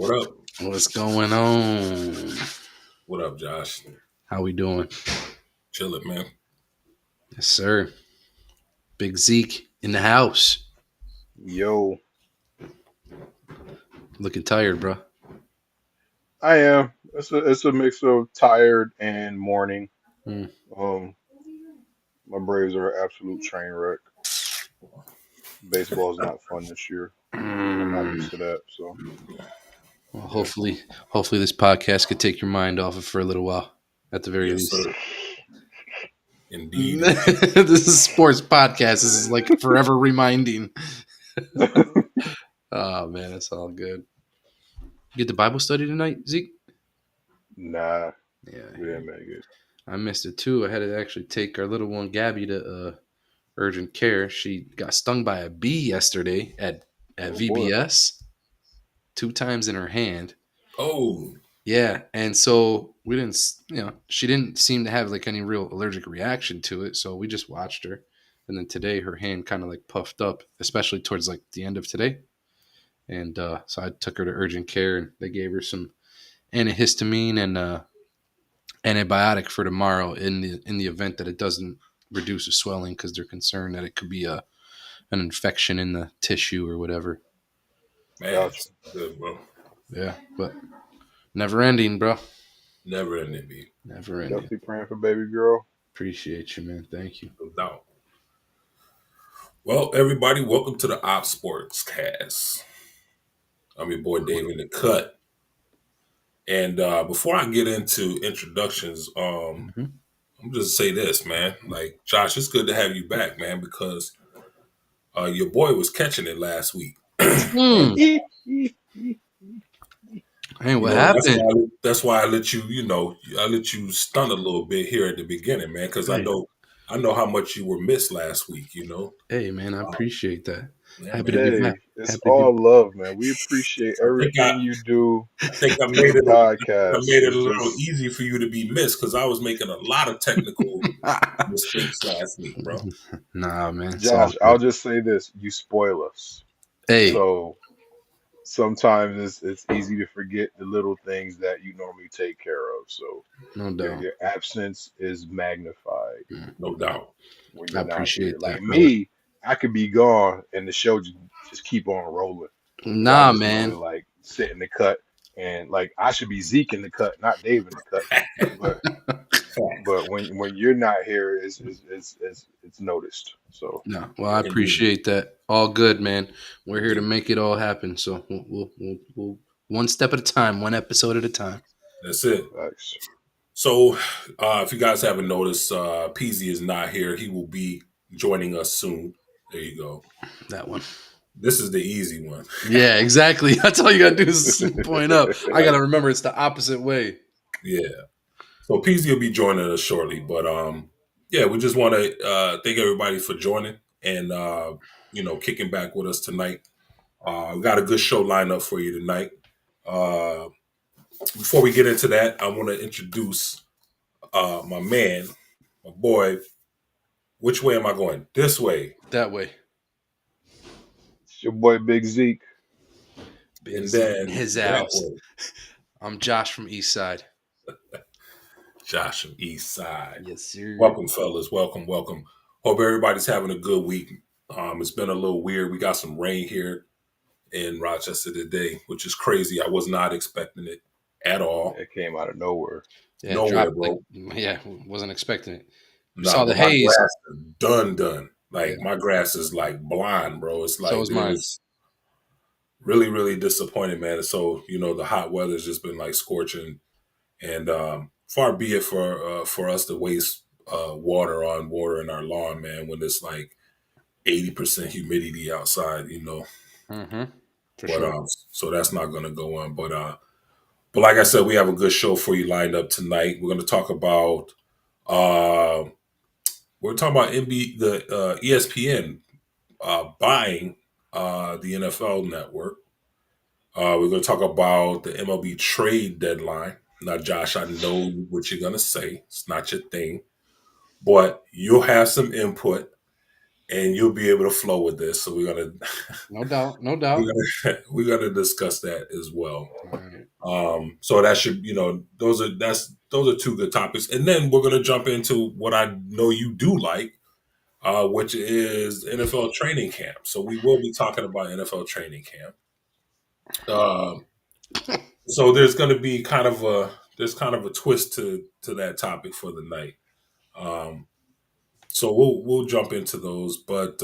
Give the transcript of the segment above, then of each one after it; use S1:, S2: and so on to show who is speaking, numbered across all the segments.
S1: What up?
S2: What's going on?
S1: What up, Josh?
S2: How we doing?
S1: Chilling, man.
S2: Yes, sir. Big Zeke in the house.
S3: Yo,
S2: Looking tired, bro.
S3: I am. It's a mix of tired and morning.
S2: Mm.
S3: Um, my Braves are an absolute train wreck. Baseball is not fun this year. I'm not used to that. So
S2: Well, hopefully this podcast could take your mind off it for a little while, at the very
S1: Yes,
S2: least.
S1: sir. Indeed.
S2: This is a sports podcast. This is like forever reminding. Oh man, that's all good. You get the Bible study tonight, Zeke?
S3: nah,
S2: Yeah,
S3: we didn't make it.
S2: I missed it too. I had to actually take our little one Gabby to urgent care. She got stung by a bee yesterday at
S3: Oh boy.
S2: VBS 2 times in her hand.
S1: Oh,
S2: Yeah, and so we didn't, she didn't seem to have like any real allergic reaction to it. So we just watched her, and then today her hand kind of like puffed up, especially towards like the end of today. And so I took her to urgent care, and they gave her some antihistamine and antibiotic for tomorrow in the event that it doesn't reduce the swelling, because they're concerned that it could be an infection in the tissue or whatever.
S1: man.
S3: Gotcha.
S1: Good, bro.
S2: Yeah, but never ending, bro.
S1: Never ending, B.
S2: Never ending.
S3: Definitely praying for baby girl.
S2: Appreciate you, man. Thank you.
S1: No doubt. Well, everybody, welcome to the Opps SportsCast. I'm your boy Dave in the cut. And before I get into introductions,
S2: Mm-hmm.
S1: I'm just say this, man. Like, Josh, it's good to have you back, man, because your boy was catching it last week. And
S2: Hey, what happened?
S1: that's why I let you, I let you stun a little bit here at the beginning, man, because I
S2: Hey.
S1: know how much you were missed last week,
S2: Hey, man, I appreciate that.
S1: Yeah,
S2: Happy
S1: man.
S2: to be back.
S3: Hey, it's
S2: Happy to be
S3: all love, man. We appreciate
S1: I think
S3: everything you do
S1: I think I
S3: for
S1: made
S3: the
S1: it I
S3: podcast.
S1: made it a
S3: It's
S1: little
S3: just
S1: easy for you to be missed because I was making a lot of technical mistakes last week, bro.
S2: Nah, man, it's all
S3: Josh,
S2: good.
S3: I'll just say this: you spoil us.
S2: Hey,
S3: So sometimes it's easy to forget the little things that you normally take care of. So
S2: no
S3: your
S2: doubt.
S3: your absence is magnified
S1: No doubt.
S3: when
S2: I
S3: you're not here.
S2: appreciate
S3: Like
S2: that, brother.
S3: me, I could be gone and the show just keep on rolling because I
S2: Nah,
S3: just normally
S2: man.
S3: like sit in the cut and like I should be Zeke in the cut, not Dave in the cut. But
S1: Facts.
S3: when you're not here, it's noticed. So
S2: No, well, I
S3: yeah,
S1: Indeed.
S2: appreciate that. All good, man. We're here to
S1: Indeed.
S2: make it all happen. So we'll one step at a time, one episode at a time.
S1: That's it.
S3: facts.
S1: So, if you guys haven't noticed, Peasy is not here. He will be joining us soon. There you go.
S2: That one.
S1: This is the easy one.
S2: Yeah, exactly. That's all you gotta do is point up. I gotta remember it's the opposite way.
S1: Yeah. So Peasy will be joining us shortly, but yeah, we just want to thank everybody for joining and kicking back with us tonight. We got a good show lined up for you tonight. Uh, before we get into that, I want to introduce my man, my boy. Which way am I going? This way.
S2: That way.
S3: It's your boy Big Zeke.
S2: Big
S1: And
S2: Z in
S1: then
S2: his
S1: that
S2: house.
S1: way.
S2: I'm Josh from East Side.
S1: Josh from East Side.
S2: Yes, sir.
S1: Welcome, fellas. Welcome, welcome. Hope everybody's having a good week. It's been a little weird. We got some rain here in Rochester today, which is crazy. I was not expecting it at all.
S3: It came out of nowhere.
S2: Yeah,
S1: Nowhere,
S2: dropped
S1: bro.
S2: wasn't expecting it. We
S1: Nah,
S2: saw the
S1: but my
S2: haze.
S1: grass is done. Like,
S2: Yeah.
S1: my grass is like blind, bro. It's
S2: So
S1: like
S2: is mine.
S1: there's really, really disappointed, man. So, the hot weather's just been like scorching. And far be it for us to waste water on watering our lawn, man, when it's like 80% humidity outside,
S2: Mm-hmm. For
S1: But
S2: sure.
S1: so that's not gonna go on. But like I said, we have a good show for you lined up tonight. We're gonna talk about uh the ESPN buying the NFL network. We're gonna talk about the MLB trade deadline. Now, Josh, I know what you're gonna say. It's not your thing, but you'll have some input. and you'll be able to flow with this. So we're gonna
S2: No doubt. No doubt.
S1: we're gonna discuss that as well.
S2: All right.
S1: So that should, those are two good topics, and then we're gonna jump into what I know you do like, which is NFL training camp. So we will be talking about NFL training camp. Uh, so there's kind of a twist to that topic for the night. Um, so we'll jump into those, but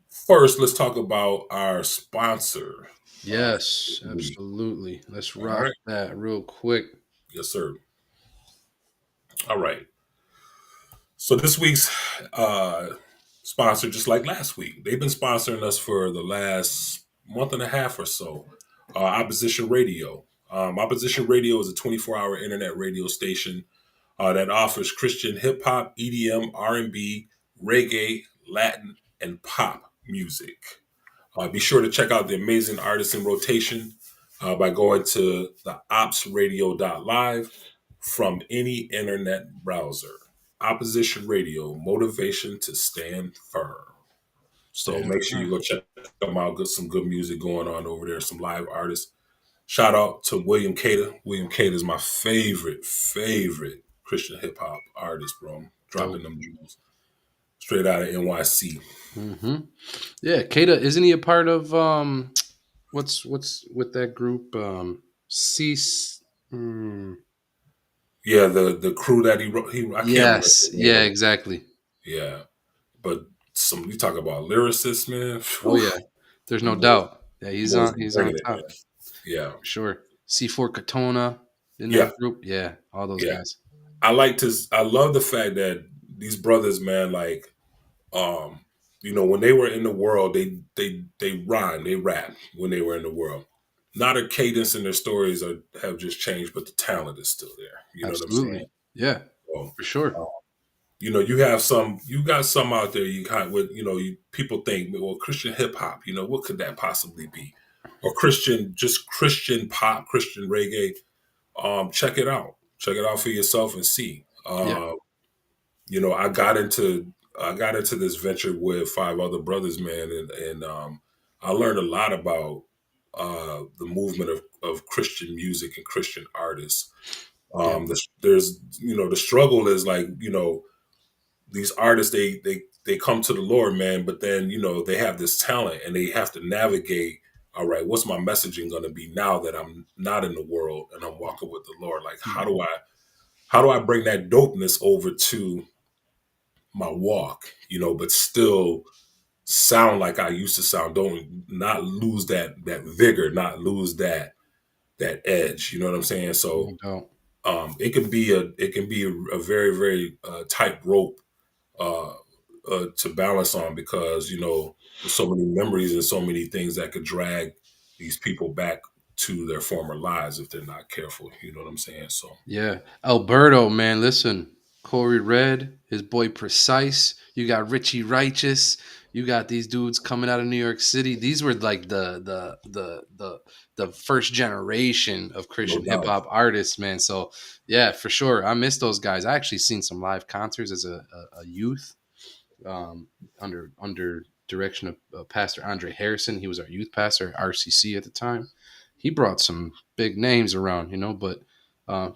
S1: first let's talk about our sponsor.
S2: Yes, absolutely. Let's
S1: All
S2: rock
S1: right,
S2: that real quick.
S1: yes, sir. All right. So this week's sponsor, just like last week, they've been sponsoring us for the last month and a half or so. Opposition Radio. Opposition Radio is a 24-hour internet radio station that offers Christian hip hop, EDM, R&B, reggae, Latin, and pop music. Be sure to check out the amazing artists in rotation by going to the oppsradio.live from any internet browser. Opposition Radio, motivation to stand firm. So
S2: Stand
S1: make sure you
S2: firm.
S1: go check them out. Got some good music going on over there, some live artists. Shout out to William Cater. William Cater is my favorite Christian hip hop artist, bro.
S2: Dope.
S1: Dropping them jewels straight out of NYC.
S2: Mm-hmm. Yeah, Kata, isn't he a part of what's with that group? Cease. Mm,
S1: Yeah, the crew that he wrote, I can't remember
S2: yes.
S1: the name
S2: Yeah.
S1: of it.
S2: Exactly.
S1: Yeah, but you talk about lyricists, man.
S2: Oh
S1: Whew,
S2: yeah. There's no
S1: them boys,
S2: doubt. Yeah,
S1: them
S2: he's
S1: boys
S2: on.
S1: be
S2: He's on
S1: bringing it, man.
S2: top
S1: Yeah,
S2: for sure. C4 Katona in
S1: yeah,
S2: that group. Yeah, all those
S1: yeah.
S2: guys.
S1: I love the fact that these brothers, man, like, um, when they were in the world, they rhyme, they rap when they were in the world. Not a cadence in their stories have just changed, but the talent is still there. You know what I'm saying?
S2: Absolutely. Yeah,
S1: So,
S2: for sure.
S1: uh, you got some out there. You kind with, people think, well, Christian hip hop. What could that possibly be? Or just Christian pop, Christian reggae. Check it out. Check it out for yourself and see.
S2: Yeah.
S1: I got into this venture with five other brothers, man, and I learned a lot about the movement of Christian music and Christian artists.
S2: Yeah.
S1: The struggle is like, these artists, they come to the Lord, man, but then they have this talent and they have to navigate. All right, what's my messaging going to be now that I'm not in the world and I'm walking with the Lord? Like,
S2: Mhm.
S1: how do I bring that dopeness over to my walk, but still sound like I used to sound. Don't not lose that vigor, not lose that edge. You know what I'm saying?
S2: No
S1: So
S2: doubt.
S1: it can be a very very tight rope uh, to balance on, because there's so many memories and so many things that could drag these people back to their former lives if they're not careful. You know what I'm saying? So
S2: Yeah. Alberto, man, listen. Corey Red, his boy Precise. You got Richie Righteous. You got these dudes coming out of New York City. These were like the first generation of
S1: no
S2: Christian hip
S1: doubt,
S2: hop artists, man. So yeah, for sure. I miss those guys. I actually seen some live concerts as a youth, um, under direction of Pastor Andre Harrison. He was our youth pastor at RCC at the time. He brought some big names around, but uh,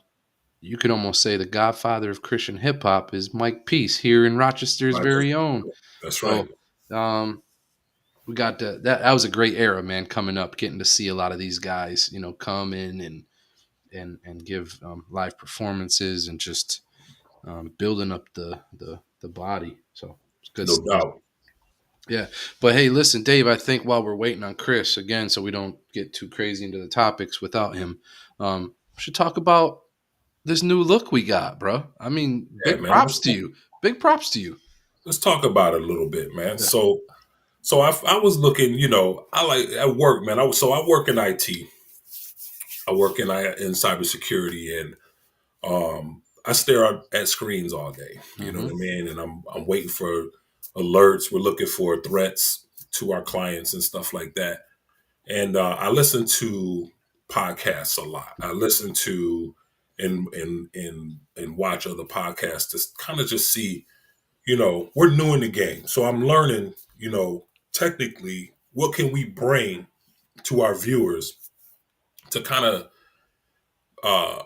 S2: you could almost say the godfather of Christian hip hop is Mike Peace here in Rochester's
S1: right?
S2: very own.
S1: That's right.
S2: So um, we got that was a great era, man, coming up, getting to see a lot of these guys, come in and give live performances and just building up the body. So it's good
S1: No
S2: stuff.
S1: doubt.
S2: Yeah. But hey, listen, Dave, I think while we're waiting on Chris again, so we don't get too crazy into the topics without him, we should talk about this new look we got, bro. I mean,
S1: Yeah,
S2: big
S1: man.
S2: props to you. Big props to you.
S1: Let's talk about it a little bit, man.
S2: Yeah.
S1: So I was looking, I like at work, man. I work in IT. I work in cybersecurity, and I stare at screens all day. You know what
S2: Mm-hmm.
S1: I mean? And I'm waiting for alerts. We're looking for threats to our clients and stuff like that. And I listen to podcasts a lot. I listen to and watch other podcasts to kind of just see we're new in the game. So I'm learning, technically, what can we bring to our viewers to kind of, uh,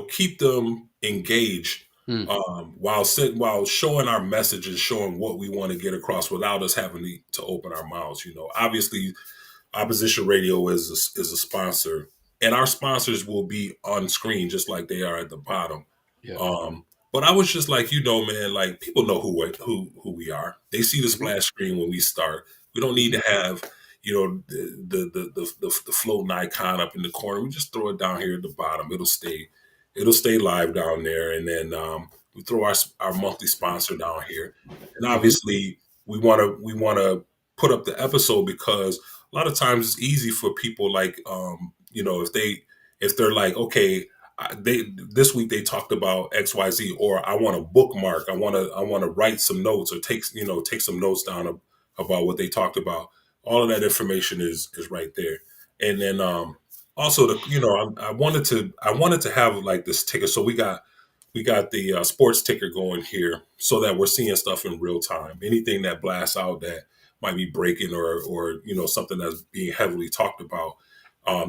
S1: keep them engaged,
S2: Mm,
S1: while showing our message and showing what we want to get across without us having to open our mouths. Obviously, Opposition Radio is a sponsor, and our sponsors will be on screen just like they are at the bottom.
S2: yeah.
S1: Um, but I was just like, man, like people know who we are. They see the
S2: Hmm.
S1: splash screen when we start. We don't need
S2: Hmm.
S1: to have the floating icon up in the corner. We just throw it down here at the bottom. It'll stay live down there, and then we throw our monthly sponsor down here, and
S2: Hmm.
S1: obviously we want to put up the episode because a lot of times it's easy for people like if they're like, okay, they this week they talked about XYZ, or I want to bookmark, I want to write some notes or take some notes down about what they talked about. All of that information is right there. And then also I wanted to have like this ticker. So we got the sports ticker going here so that we're seeing stuff in real time. Anything that blasts out that might be breaking, or something that's being heavily talked about,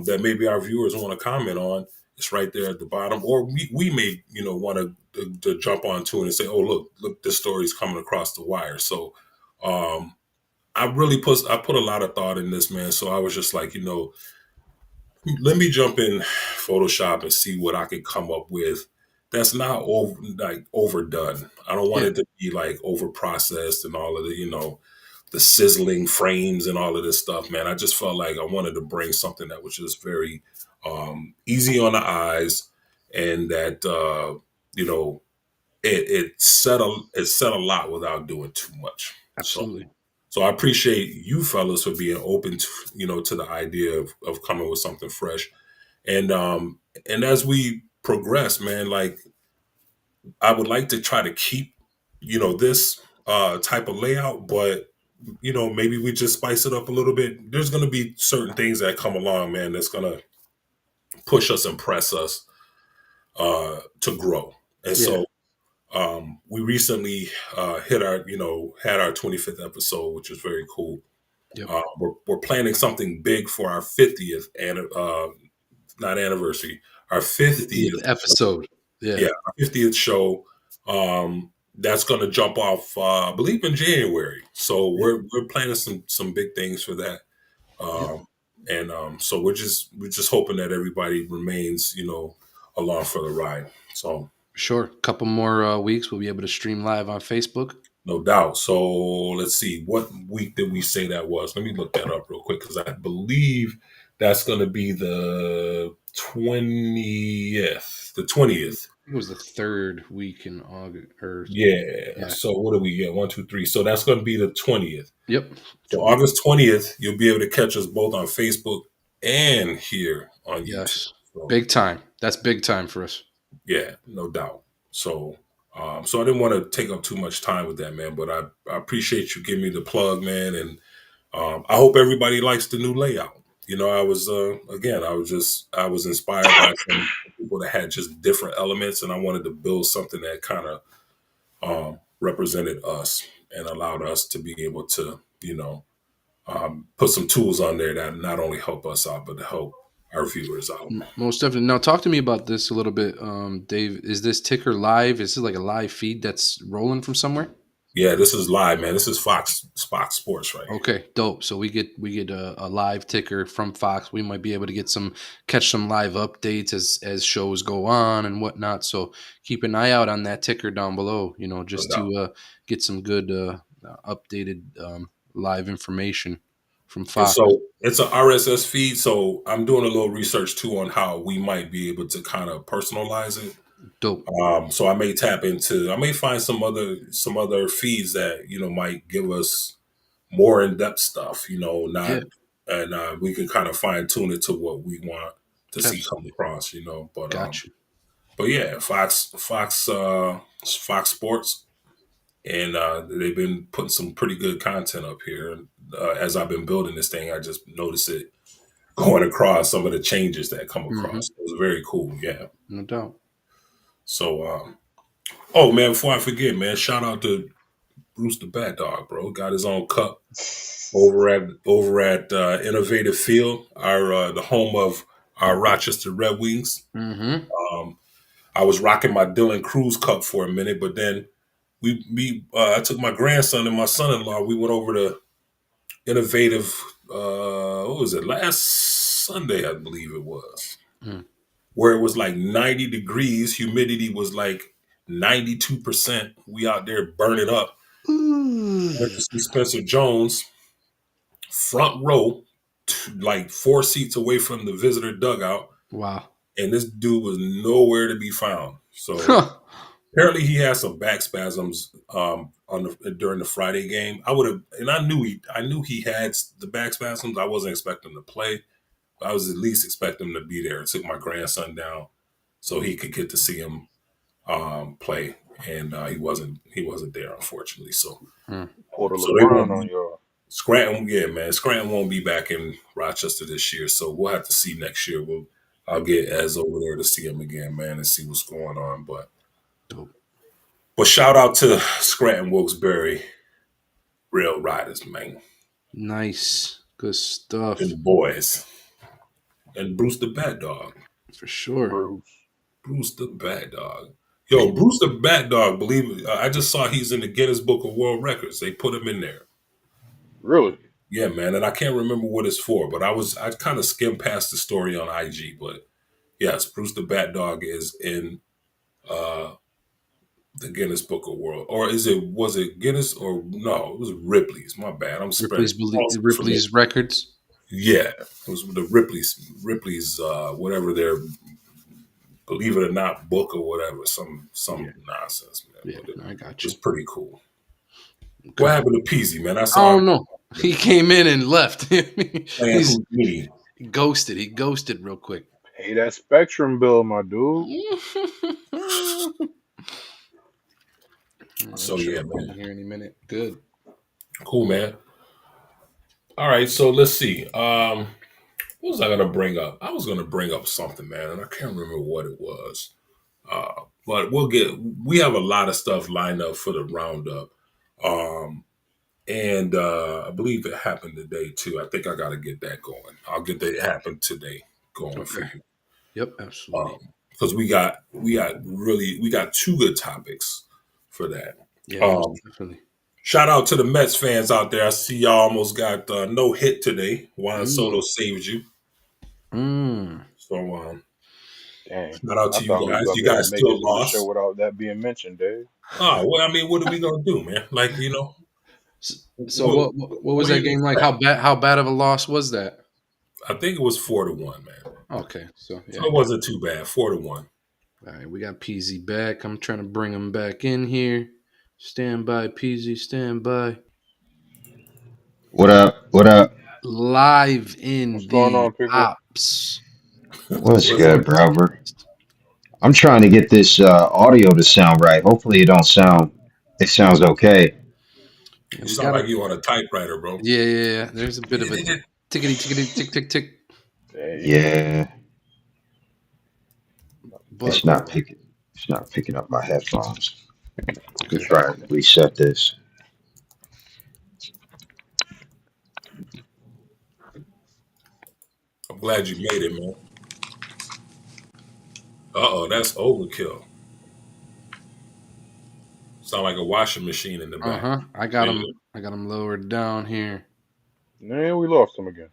S1: that maybe our viewers want to comment on. It's right there at the bottom, or we may want to jump onto it and say, oh, look, this story's coming across the wire. So um, I put a lot of thought in this, man. So I was just like, let me jump in Photoshop and see what I can come up with that's not overdone. I don't want
S2: Yeah,
S1: it to be like over processed and all of the sizzling frames and all of this stuff, man. I just felt like I wanted to bring something that was just very easy on the eyes, and that you know it said a lot without doing too much. So
S2: absolutely.
S1: so I appreciate you fellas for being open to to the idea of coming with something fresh. And as we progress, man, like I would like to try to keep, this type of layout, but maybe we just spice it up a little bit. There's gonna be certain things that come along, man, that's gonna push us and press us to grow. And
S2: Yeah.
S1: so we recently had our 25th episode, which was very cool.
S2: Yep.
S1: We're planning something big for our 50th and not anniversary, our
S2: 50th
S1: 50th show.
S2: episode. Yeah.
S1: Yeah, our 50th show. That's going to jump off, I believe, in January. So
S2: Yep.
S1: we're planning some big things for that.
S2: Yep.
S1: And so we're just hoping that everybody remains, along for the ride. So
S2: Sure. Couple more weeks, we'll be able to stream live on Facebook.
S1: no doubt. So let's see, what week did we say that was? Let me look that up real quick because I believe that's going to be the 20th. The 20th.
S2: It was the third week in August. Or
S1: Yeah.
S2: yeah.
S1: So what do we get? One, two, three. So that's going to be the 20th.
S2: Yep.
S1: So
S2: 20.
S1: August 20th, you'll be able to catch us both on Facebook and here on YouTube.
S2: Yes.
S1: So
S2: Big time. That's big time for us.
S1: yeah, no doubt. So I didn't want to take up too much time with that, man. But I appreciate you giving me the plug, man, and I hope everybody likes the new layout. I was again, I was inspired by some people that had just different elements, and I wanted to build something that kind of represented us and allowed us to be able to, put some tools on there that not only help us out, but to help our viewers out.
S2: Most definitely. Now, talk to me about this a little bit, Dave. Is this ticker live? Is this like a live feed that's rolling from somewhere?
S1: Yeah, this is live, man. This is Fox Sports right here.
S2: Okay, dope. So we get a live ticker from Fox. We might be able to catch some live updates as shows go on and whatnot. So keep an eye out on that ticker down below.
S1: No
S2: Just
S1: doubt.
S2: to get some good updated live information from
S1: And
S2: Fox.
S1: so it's an RSS feed. So I'm doing a little research too on how we might be able to kind of personalize it.
S2: Dope.
S1: So I may find some other feeds that might give us more in depth stuff.
S2: Yeah,
S1: Not and we can kind of fine tune it to what we want to see come
S2: absolutely.
S1: across. But
S2: Got you.
S1: but yeah, Fox Sports, and they've been putting some pretty good content up here. As I've been building this thing, I just noticed it going across some of the changes that come
S2: Hmm.
S1: across. It was very cool. Yeah.
S2: No doubt.
S1: So Oh man, before I forget, man, shout out to Bruce the Bad Dog, bro. Got his own cup over at Innovative Field, our the home of our Rochester Red Wings.
S2: Mm-hmm.
S1: Um, I was rocking my Dylan Cruz cup for a minute, but then I took my grandson and my son-in-law. We went over to Innovative. What was it? Last Sunday, I believe it was,
S2: Mm.
S1: where it was like 90 degrees, humidity was like 92%. We out there burning up. Went to
S2: Ooh.
S1: see Spencer Jones, front row, like 4 seats away from the visitor dugout,
S2: Wow.
S1: and this dude was nowhere to be found. So
S2: Huh.
S1: apparently he had some back spasms during the Friday game. I would have, and I knew he had the back spasms. I wasn't expecting him to play. I was at least expecting him to be there. I took my grandson down so he could get to see him play, and he wasn't there, unfortunately. So
S2: Mm.
S3: Pulled a
S1: so they
S3: LeBron
S1: won't
S3: on
S1: be
S3: y'all.
S1: Scranton. Yeah, man, Scranton won't be back in Rochester this year, so we'll have to see next year. I'll get Ez over there to see him again, man, and see what's going on.
S2: Dope.
S1: But shout out to Scranton Wilkes-Barre Rail Riders, man,
S2: Nice. Good
S1: and
S2: stuff.
S1: the boys, and Bruce the Bad Dog.
S2: For sure.
S3: Bruce.
S1: Bruce the Bad Dog. Yo, Bruce the Bad Dog, believe it. I just saw he's in the Guinness Book of World Records. They put him in there.
S3: Really?
S1: Yeah, man, and I can't remember what it's for, but I kind of skimmed past the story on IG. But yes, Bruce the Bat Dog is in uh, the Guinness Book of World, or was it Guinness or no? It was Ripley's. My bad. I'm spreading false information.
S2: Ripley's records.
S1: Yeah, it was the Ripley's whatever their believe it or not book or whatever,
S2: Yeah.
S1: some nonsense, man.
S2: Yeah.
S1: But it
S2: No, I got
S1: was
S2: you.
S1: pretty cool. What
S2: Okay.
S1: happened to Peasy, man? I
S2: I
S1: saw him
S2: don't know. He came in and left.
S1: playing
S2: He's
S1: Houdini.
S2: he ghosted. He ghosted real quick.
S3: Pay that Spectrum bill, my dude.
S1: So
S2: Should
S1: yeah,
S2: have been
S1: man.
S2: here any minute. Good.
S1: Cool, man. All right, so let's see. What was I gonna bring up? I was gonna bring up something, man, and I can't remember what it was. But we have a lot of stuff lined up for the roundup. Um, and I believe it happened today too. I think I gotta get that going. I'll get that happen today going for
S2: Okay.
S1: you.
S2: Yep. Absolutely.
S1: Because we got two good topics for that.
S2: Yeah. Most
S1: Um,
S2: definitely.
S1: Shout out to the Mets fans out there. I see y'all almost got no hit today. Juan
S2: Mm.
S1: Soto saved you.
S2: Mm.
S1: So
S3: Dang.
S1: shout out
S3: I
S1: to you
S3: thought we was
S1: guys.
S3: gonna
S1: You
S3: be able to
S1: guys
S3: make
S1: still
S3: it through the show
S1: lost.
S3: without that being mentioned, Dave.
S1: Oh, well, I mean, what are we gonna do, man? Like,
S2: So
S1: what,
S2: what was
S1: what do
S2: that
S1: you
S2: game like?
S1: expect?
S2: How bad of a loss was that?
S1: I think it was 4-1, man.
S2: Okay. So
S1: So
S2: yeah.
S1: it wasn't too bad. 4-1.
S2: All right. We got Peasy back. I'm trying to bring him back in here. Stand by, Peasy. Stand by.
S4: What up? What up?
S2: Live in
S3: What's going
S2: the
S3: on, Pickle?
S2: Ops
S4: What's
S1: What's
S4: good,
S1: up?
S4: brother?
S2: SportsCast.
S4: I'm trying to get this audio to sound right. Hopefully, it don't sound. It sounds okay.
S2: Yeah,
S1: You
S2: we
S1: sound
S2: got
S1: like
S2: a
S1: you on a typewriter, bro.
S2: yeah. There's a bit of a tickety tickety tick tick tick.
S3: Dang.
S4: Yeah,
S2: But
S4: it's not picking. It's not picking up my headphones. Let me
S2: okay.
S4: try and reset this.
S1: I'm glad you made it, man. Uh-oh, that's overkill. Sound like a washing machine in the back.
S2: Uh-huh.
S1: There you go.
S2: I got him lowered down here.
S3: Man, we lost him again.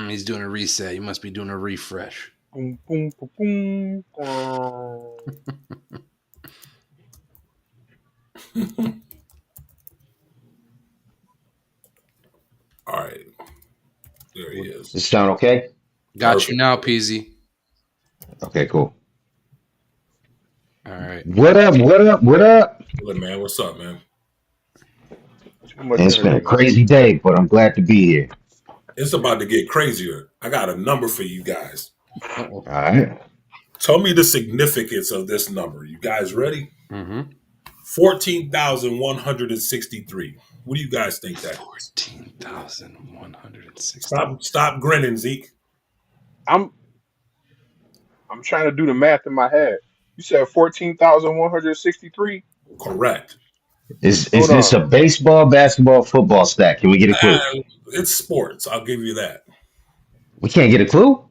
S2: He's doing a reset. He must be doing a refresh.
S3: Boom, boom, boom, boom.
S1: All right. There he
S4: Does
S1: is.
S4: it sound okay?
S2: Got you
S1: Perfect.
S2: now, Peasy.
S4: Okay, cool.
S2: All right.
S4: What up? What up? What up?
S1: Good, man. What's up, man?
S3: Too much
S4: And it's been
S3: energy,
S4: a
S3: man.
S4: crazy day, but I'm glad to be here.
S1: It's about to get crazier. I got a number for you guys.
S2: Uh-oh.
S4: All right.
S1: Tell me the significance of this number. You guys ready?
S2: Mm-hmm.
S1: 14,163. What do you guys think that is?
S2: 14,160.
S1: Stop grinning, Zeke.
S3: I'm trying to do the math in my head. You said 14,163.
S1: Correct.
S4: Is
S3: Hold
S4: this
S3: on.
S4: a baseball, basketball, football stat? Can we get a clue?
S1: It's sports. I'll give you that.
S4: We can't get a clue.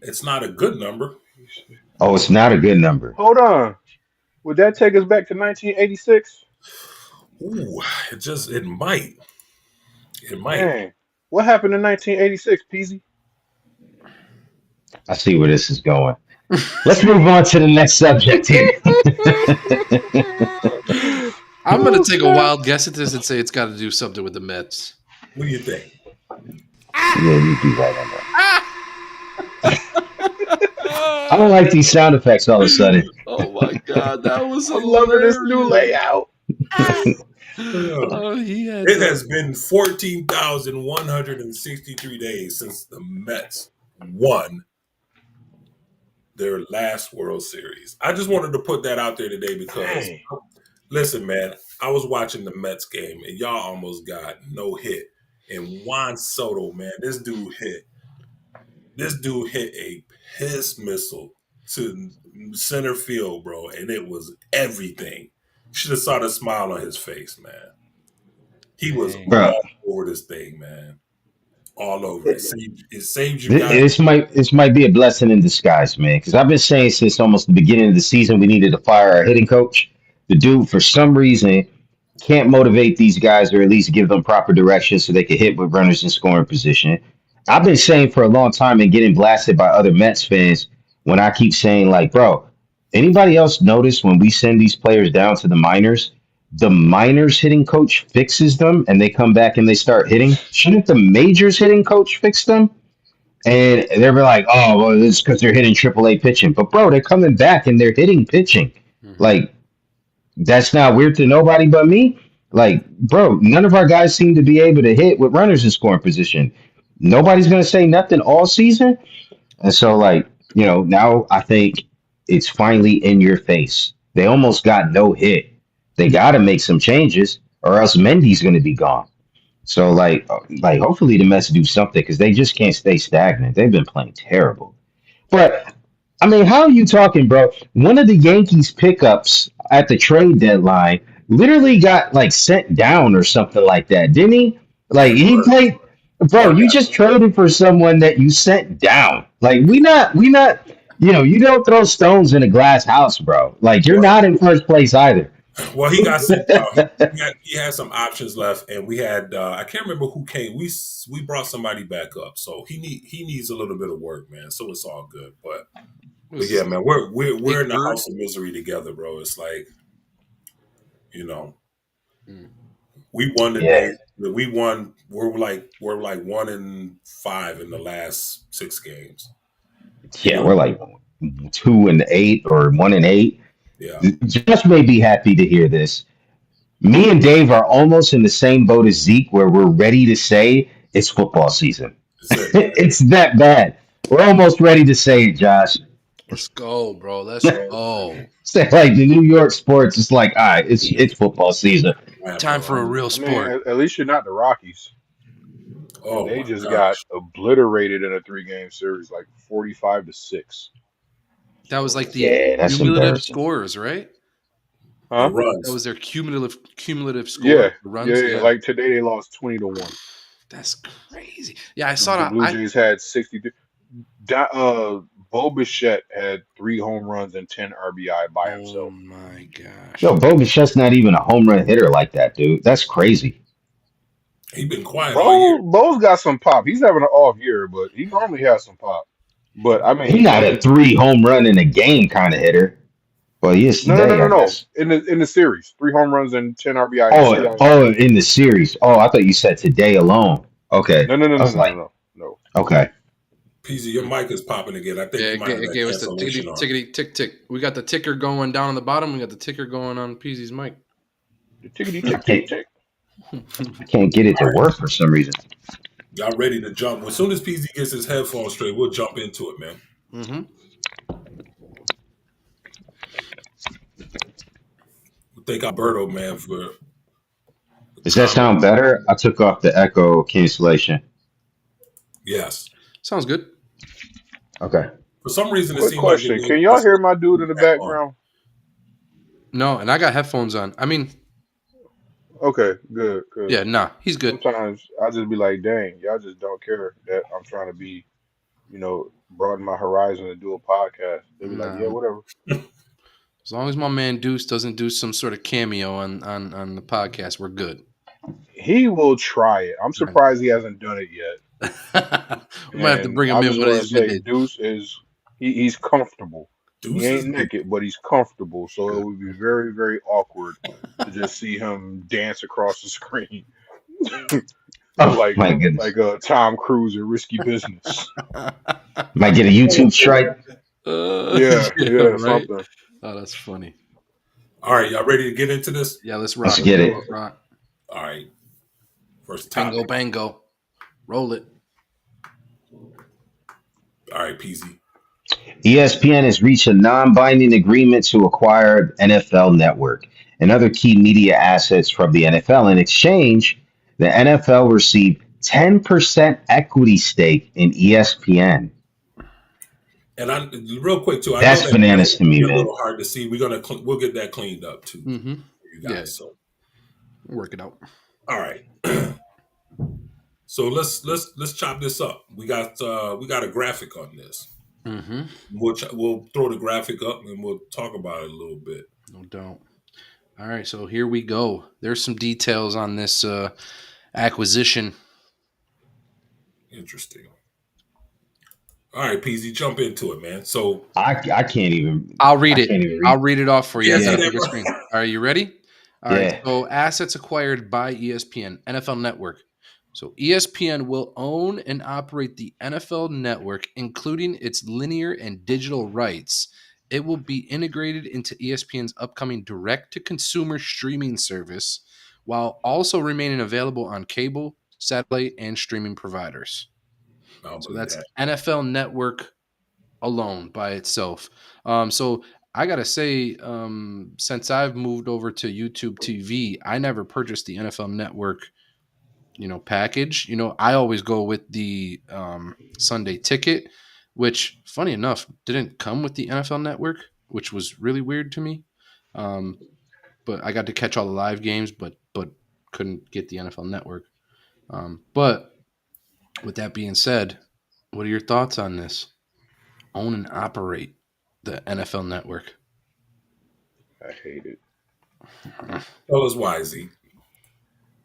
S1: It's not a good number.
S4: Oh, it's not a good number.
S3: Hold on. Would that take us back to 1986?
S1: Ooh, it might. It might.
S3: Dang. What happened in 1986, Peasy?
S4: I see where this is going. Let's move on to the next subject here.
S2: I'm gonna
S3: Oh,
S2: take a
S3: snap.
S2: wild guess at this and say it's got to do something with the Mets.
S1: What do you think?
S4: Yeah, you'd be right on that. I don't like these sound effects all of a sudden.
S2: Oh my god, that was
S3: I'm loving this new
S2: hilarious.
S3: layout.
S2: Oh, he had
S1: It
S2: the
S1: has been 14,163 days since the Mets won their last World Series. I just wanted to put that out there today because,
S3: Dang.
S1: listen, man, I was watching the Mets game and y'all almost got no hit. And Juan Soto, man, this dude hit a piss missile to center field, bro, and it was everything. Should have saw the smile on his face, man. He was
S2: Dang.
S4: Bro,
S1: all over this thing, man. All over it. It saved you guys.
S4: this might be a blessing in disguise, man. Because I've been saying since almost the beginning of the season we needed to fire our hitting coach. The dude, for some reason, can't motivate these guys or at least give them proper direction so they can hit with runners in scoring position. I've been saying for a long time and getting blasted by other Mets fans when I keep saying, like, bro, anybody else notice when we send these players down to the minors hitting coach fixes them and they come back and they start hitting? Shouldn't the majors hitting coach fix them? And they're like, oh, well, it's because they're hitting AAA pitching. But, bro, they're coming back and they're hitting pitching.
S2: Mhm.
S4: Like, that's not weird to nobody but me. Like, bro, none of our guys seem to be able to hit with runners in scoring position. Nobody's going to say nothing all season. And so, like, now I think it's finally in your face. They almost got no hit. They got to make some changes, or else Mendy's going to be gone. So, hopefully the Mets do something because they just can't stay stagnant. They've been playing terrible. But I mean, how are you talking, bro? One of the Yankees pickups at the trade deadline literally got like sent down or something like that, didn't he?
S1: Yeah,
S4: Like he played, bro.
S1: Mark
S4: You just traded for someone that you sent down. Like we not. You don't throw stones in a glass house, bro. Like you're
S1: well,
S4: not in first place either.
S1: well, he got sent down. He had some options left, and we had I can't remember who came. We brought somebody back up, so he needs a little bit of work, man. So it's all good, but yeah,
S2: Was
S1: man, we're
S2: Big
S1: in the
S2: Bird?
S1: house of misery together, bro. It's like you know
S2: Mm.
S1: we won
S4: Yeah,
S1: today. We won. We're like 1-5 in the last 6 games. You
S4: yeah,
S1: know,
S4: we're like 2-8 or 1-8.
S1: yeah,
S4: Josh may be happy to hear this. Me and Dave are almost in the same boat as Zeke, where we're ready to say it's football season.
S1: that's it, man.
S4: It's that bad. We're almost ready to say it, Josh.
S2: Let's go, bro. Let's go.
S4: Say like the New York sports. It's like, all right, it's football season.
S1: Man,
S2: Time
S1: bro,
S2: for a real
S3: I mean,
S2: sport.
S3: at least you're not the Rockies. And
S1: oh
S3: they
S1: my
S3: just got
S1: gosh,
S3: obliterated in a 3-game series, like 45-6.
S2: That was like
S3: So,
S2: the
S4: Yeah, that's
S2: cumulative
S4: embarrassing.
S2: scores, right?
S1: the
S3: huh?
S2: That
S1: runs.
S2: was their cumulative score,
S3: Yeah,
S2: the
S3: yeah,
S2: runs.
S3: yeah.
S2: Yeah,
S3: Like today, they lost 20-1.
S2: that's crazy. Yeah, I
S3: The,
S2: saw
S3: the
S2: that.
S3: Blue Jays had 63. Bo Bichette had 3 home runs and 10 RBI by
S2: Oh
S3: himself.
S2: my
S4: Yo,
S2: gosh.
S4: Bo Bichette's not even a home run hitter like that, dude. That's crazy.
S1: He's been quiet all year.
S3: Bo's got some pop. He's having an off year, but he normally has some pop. But I
S4: He's
S3: mean,
S4: not a 3 home run in a game kind of hitter. Well, he is
S3: no, no, no,
S4: today,
S3: no,
S4: I
S3: no.
S4: guess.
S3: In the series, 3 home runs and 10 RBI in the
S4: Oh,
S3: series.
S4: oh, in the series. Oh, I thought you said today alone. Okay,
S3: No, no, no,
S4: I
S3: no,
S4: was
S3: no, no,
S4: like,
S3: no, no.
S4: okay.
S1: PZ, your mic is popping again. I think
S2: Yeah,
S1: you might have
S2: it
S1: that
S2: gave us the
S1: cancellation
S2: tickety
S1: on.
S2: tickety tick tick. We got the ticker going down on the bottom. We got the ticker going on PZ's mic.
S3: The tickety
S4: I
S3: tick tick
S4: can't,
S3: tick.
S4: I can't get it
S1: All
S4: to
S1: right,
S4: work for some reason.
S1: y'all ready to jump? As soon as PZ gets his headphones straight, we'll jump into it, man.
S2: Mm-hmm.
S1: Thank Alberto, man, for
S4: Does that
S1: comment.
S4: sound better? I took off the echo cancellation.
S1: Yes.
S2: Sounds good.
S4: Okay.
S1: For some reason, it
S3: Quick
S1: seemed like it
S3: question:
S1: made
S3: can y'all
S1: us
S3: hear my dude in the
S1: back on.
S3: background?
S2: No, and I got headphones on. I mean,
S3: Okay, good, good.
S2: yeah, nah, he's good.
S3: Sometimes I just be like, dang, y'all just don't care that I'm trying to be, broaden my horizon and do a podcast. They be like, yeah,
S2: Nah,
S3: whatever.
S2: as long as my man Deuce doesn't do some sort of cameo on the podcast, we're good.
S3: He will try it. I'm
S2: Right.
S3: surprised he hasn't done it yet.
S2: We might have to
S3: And
S2: bring
S3: I
S2: him in
S3: just
S2: one of
S3: want to
S2: these
S3: say,
S2: middays.
S3: Deuce is he's comfortable. He
S1: Deuce is
S3: ain't
S1: good.
S3: naked, but he's comfortable. So it would be very, very awkward to just see him dance across the screen
S4: Oh
S3: like
S4: my goodness.
S3: Tom Cruise in Risky Business.
S4: Might get a YouTube strike.
S2: Yeah,
S3: Yeah,
S2: right.
S3: something.
S2: Oh, that's funny.
S1: All right, y'all ready to get into this?
S2: Yeah, let's
S4: Let's
S2: rock.
S3: Let's
S4: get
S3: do
S4: it.
S3: it.
S2: Rock.
S1: All right, first
S2: Tango,
S1: topic.
S2: bango. Roll it.
S1: All right, PZ.
S4: ESPN has reached a non-binding agreement to acquire NFL Network and other key media assets from the NFL. In exchange, the NFL received 10% equity stake in ESPN.
S1: And I real quick too. I know
S4: That's
S1: that might
S4: bananas to me,
S1: be a
S4: man.
S1: little hard to see. We'll get that cleaned up too
S2: Mm-hmm.
S1: for you
S2: Yeah,
S1: guys. So
S2: work it out.
S1: all right. So let's chop this up. We got a graphic on this.
S2: Mm-hmm.
S1: We'll throw the graphic up and we'll talk about it a little bit.
S2: No doubt. All right, so here we go. There's some details on this acquisition.
S1: Interesting. All right, PZ, jump into it, man. So
S4: I can't even.
S2: I'll read
S4: I
S2: it.
S4: can't even
S2: I'll
S4: read.
S2: read it off for
S1: you
S2: you. I
S1: can't
S2: got
S1: see
S2: a
S4: Yeah,
S1: that,
S2: bigger
S1: bro.
S2: screen. All right, you ready? All right.
S4: yeah.
S2: So assets acquired by ESPN, NFL Network. So ESPN will own and operate the NFL Network, including its linear and digital rights. It will be integrated into ESPN's upcoming direct-to-consumer streaming service, while also remaining available on cable, satellite, and streaming providers.
S1: I'll
S2: So
S1: believe
S2: that's
S1: that.
S2: NFL Network alone by itself. So I gotta say, since I've moved over to YouTube TV, I never purchased the NFL Network, package. I always go with the Sunday ticket, which, funny enough, didn't come with the NFL Network, which was really weird to me. Um, but I got to catch all the live games, but couldn't get the NFL Network. But with that being said, what are your thoughts on this? Own and operate the NFL Network.
S3: I hate it.
S1: Tell us why, Z.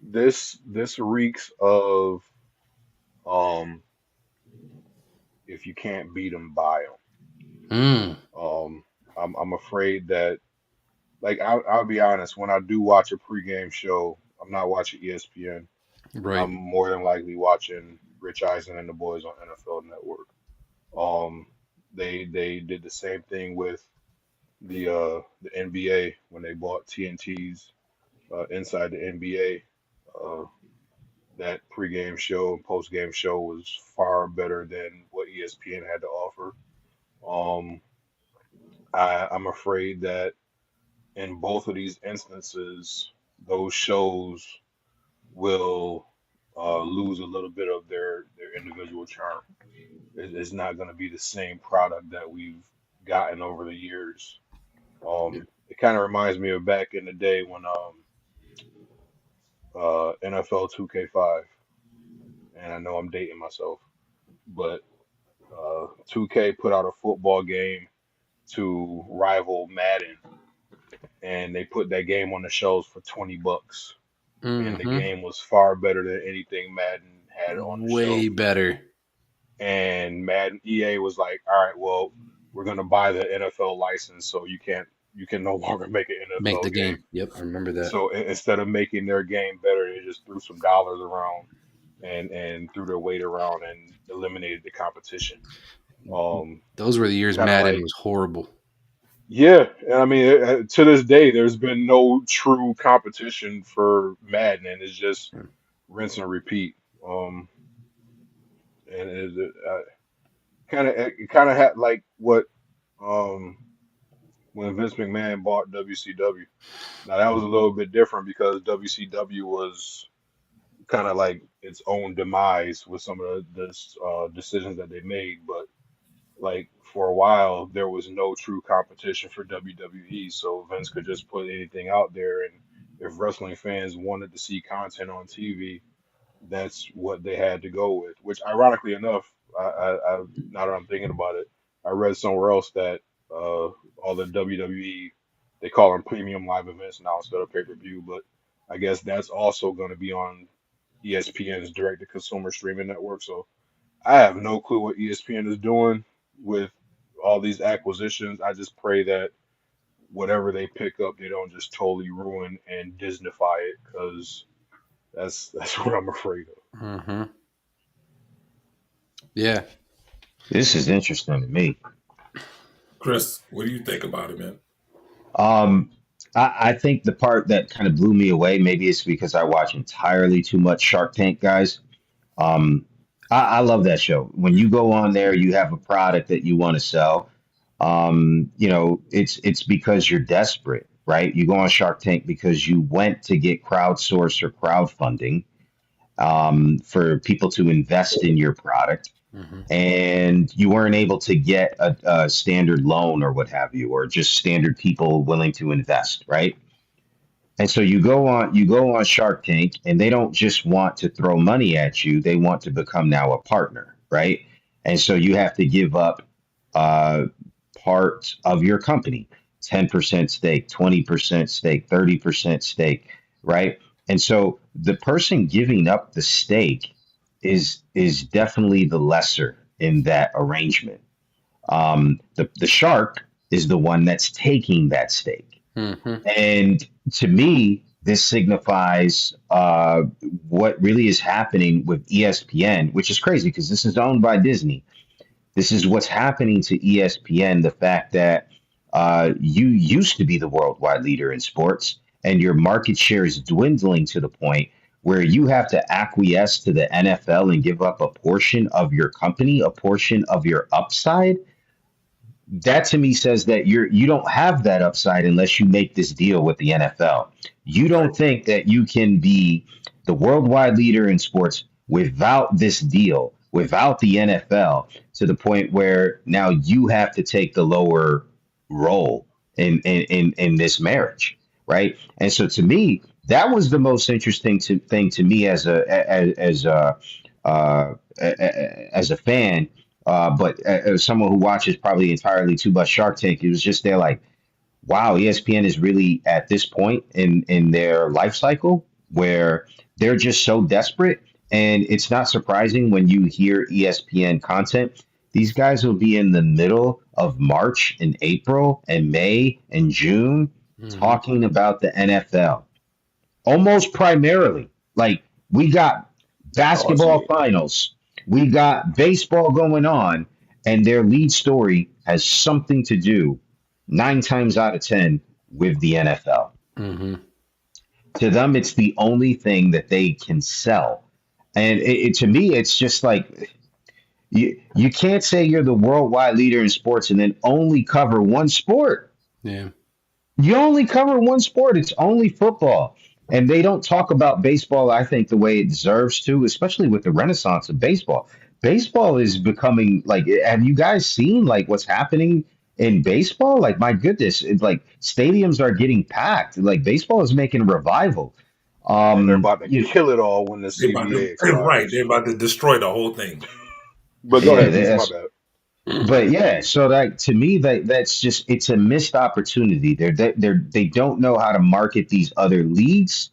S3: This reeks of um if you can't beat them, buy
S2: Mm,
S3: them. I'm afraid that like I'll be honest, when I do watch a pregame show, I'm not watching ESPN.
S2: right.
S3: I'm more than likely watching Rich Eisen and the boys on NFL Network. Um, they did the same thing with the NBA when they bought TNT's Inside the NBA. Uh, that pregame show and postgame show was far better than what ESPN had to offer. Um, I'm afraid that in both of these instances, those shows will lose a little bit of their individual charm. It's not going to be the same product that we've gotten over the years.
S2: Yeah.
S3: It kind of reminds me of back in the day when NFL 2K5, and I know I'm dating myself, but 2K put out a football game to rival Madden, and they put that game on the shelves for $20, and the
S2: Mm-hmm.
S3: game was far better than anything Madden had on the shelf.
S2: Way better.
S3: And Madden EA was like, all right, well, we're gonna buy the NFL license, so you can no longer make an
S2: Make
S3: NFL
S2: the
S3: game.
S2: game. Yep, I remember that.
S3: So instead of making their game better, they just threw some dollars around and threw their weight around and eliminated the competition. Um,
S2: Those were the years
S3: Kind of
S2: Madden
S3: like
S2: was horrible.
S3: yeah, and I mean to this day, there's been no true competition for Madden, and it's just rinse and repeat. Um, and it kind of had like what um when Vince McMahon bought WCW. Now that was a little bit different because WCW was kind of like its own demise with some of the decisions that they made. But like for a while there was no true competition for WWE, so Vince could just put anything out there, and if wrestling fans wanted to see content on TV, that's what they had to go with. Which, ironically enough, now that I'm thinking about it, I read somewhere else that all the WWE, they call them premium live events now instead of pay-per-view, but I guess that's also going to be on ESPN's direct-to-consumer streaming network. So I have no clue what ESPN is doing with all these acquisitions. I just pray that whatever they pick up, they don't just totally ruin and Disneyfy it, because that's what I'm afraid of.
S2: Mm-hmm. Yeah.
S4: This is interesting to me.
S1: Chris, what do you think about it, man?
S4: Um, I think the part that kind of blew me away, maybe it's because I watch entirely too much Shark Tank, guys. Um, I love that show. When you go on there, you have a product that you want to sell. It's because you're desperate, right? You go on Shark Tank because you went to get crowdsource or crowdfunding for people to invest in your product,
S2: Mm-hmm.
S4: and you weren't able to get a standard loan or what have you, or just standard people willing to invest, right? And so you go on Shark Tank, and they don't just want to throw money at you, they want to become now a partner, right? And so you have to give up uh, part of your company, 10% stake, 20% stake, 30% stake, right? And so the person giving up the stake is definitely the lesser in that arrangement. The shark is the one that's taking that stake.
S2: Mm-hmm.
S4: And to me, this signifies what really is happening with ESPN, which is crazy because this is owned by Disney. This is what's happening to ESPN. The fact that you used to be the worldwide leader in sports, and your market share is dwindling to the point where you have to acquiesce to the NFL and give up a portion of your company, a portion of your upside. That to me says that you don't have that upside unless you make this deal with the NFL. You
S1: Right.
S4: don't think that you can be the worldwide leader in sports without this deal, without the NFL, to the point where now you have to take the lower role in this marriage, right? And so to me, that was the most interesting thing to me uh, as a fan, but as someone who watches probably entirely too much Shark Tank, it was just there like, wow, ESPN is really at this point in their life cycle where they're just so desperate. And it's not surprising when you hear ESPN content. These guys will be in the middle of March and April and May and June
S2: Mm-hmm.
S4: talking about the NFL almost primarily. Like we got
S3: Oh, I
S4: basketball
S3: see.
S4: finals, we got baseball going on, and their lead story has something to do 9 times out of 10 with the NFL.
S2: Mm-hmm.
S4: To them, it's the only thing that they can sell. And to me, it's just like you can't say you're the worldwide leader in sports and then only cover one sport.
S2: Yeah.
S4: You only cover one sport. It's only football. And they don't talk about baseball, I think, the way it deserves to, especially with the renaissance of baseball. Baseball is becoming like, have you guys seen like what's happening in baseball? Like, my goodness, it's like stadiums are getting packed. Like, baseball is making a revival.
S3: And they're about to
S4: You,
S3: kill it all when the
S1: They about
S3: CBA
S1: to right.
S3: expires.
S1: They're about to destroy the whole thing.
S3: But go
S4: yeah,
S3: ahead, Peace. My
S4: that's
S3: bad.
S4: but yeah, so that to me that's just it's a missed opportunity. They don't know how to market these other leagues,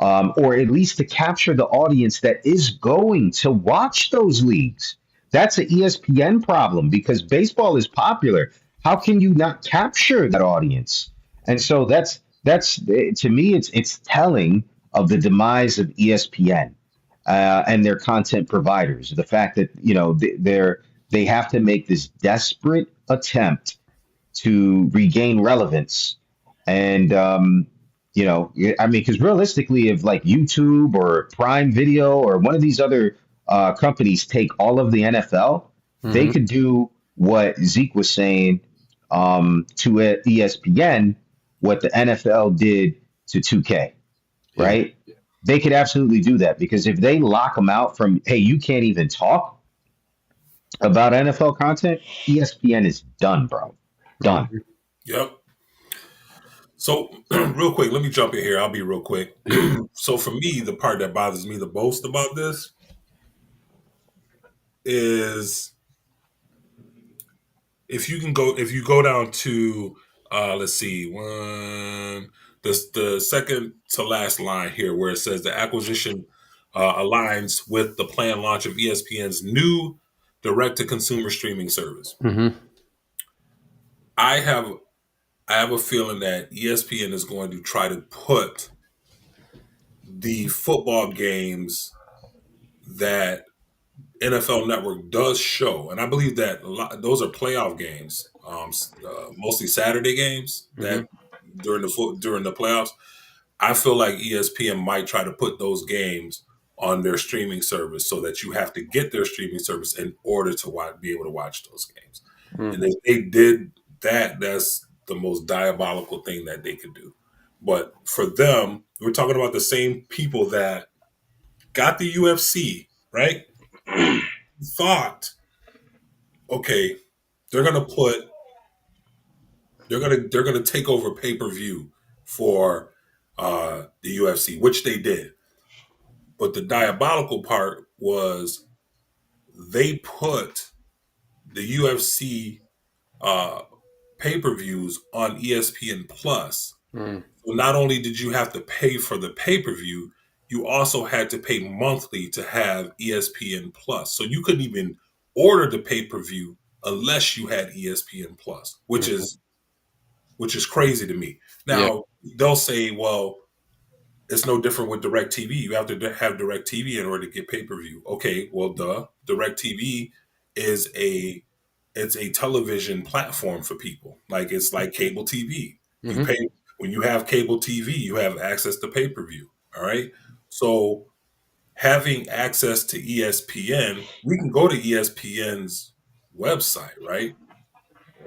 S4: or at least to capture the audience that is going to watch those leagues. That's an ESPN problem because baseball is popular. How can you not capture that audience? And so that's to me it's telling of the demise of ESPN and their content providers. The fact that they have to make this desperate attempt to regain relevance. And I mean, because realistically, if like YouTube or Prime Video or one of these other companies take all of the NFL, they
S2: Mm-hmm.
S4: could do what Zeke was saying to ESPN, what the NFL did to 2K,
S2: Yeah.
S4: right? They could absolutely do that because if they lock them out from, hey, you can't even talk, about NFL content, ESPN is done, bro. Done.
S2: Mhm.
S1: Yep. So, real quick, let me jump in here. I'll be real quick.
S2: Yeah.
S1: So, for me, the part that bothers me the most about this is if you go down to let's see, the second to last line here where it says the acquisition aligns with the planned launch of ESPN's new direct to consumer streaming service.
S2: Mm-hmm.
S1: I have I have a feeling that ESPN is going to try to put the football games that NFL Network does show, and I believe that those are playoff games, mostly Saturday games
S2: Mm-hmm.
S1: that during the playoffs. I feel like ESPN might try to put those games on their streaming service so that you have to get their streaming service in order to be able to watch those games.
S2: Mm.
S1: And if they did that, that's the most diabolical thing that they could do. But for them, we're talking about the same people that got the UFC, right? Thought, okay, they're gonna put they're gonna take over pay per view for the UFC, which they did. But the diabolical part was they put the UFC uh, pay per views on ESPN Plus.
S2: Mm.
S1: So not only did you have to pay for the pay per view, you also had to pay monthly to have ESPN Plus. So you couldn't even order the pay per view unless you had ESPN Plus,
S2: Mm.
S1: which is crazy to me.
S2: Yeah.
S1: Now they'll say, well, it's no different with DirecTV. You have to have DirecTV in order to get pay per view. Okay, well, duh. DirecTV is it's a television platform for people. Like it's like cable TV. You
S2: Mm-hmm.
S1: pay when you have cable TV, you have access to pay per view. All right. So having access to ESPN, we can go to ESPN's website, right?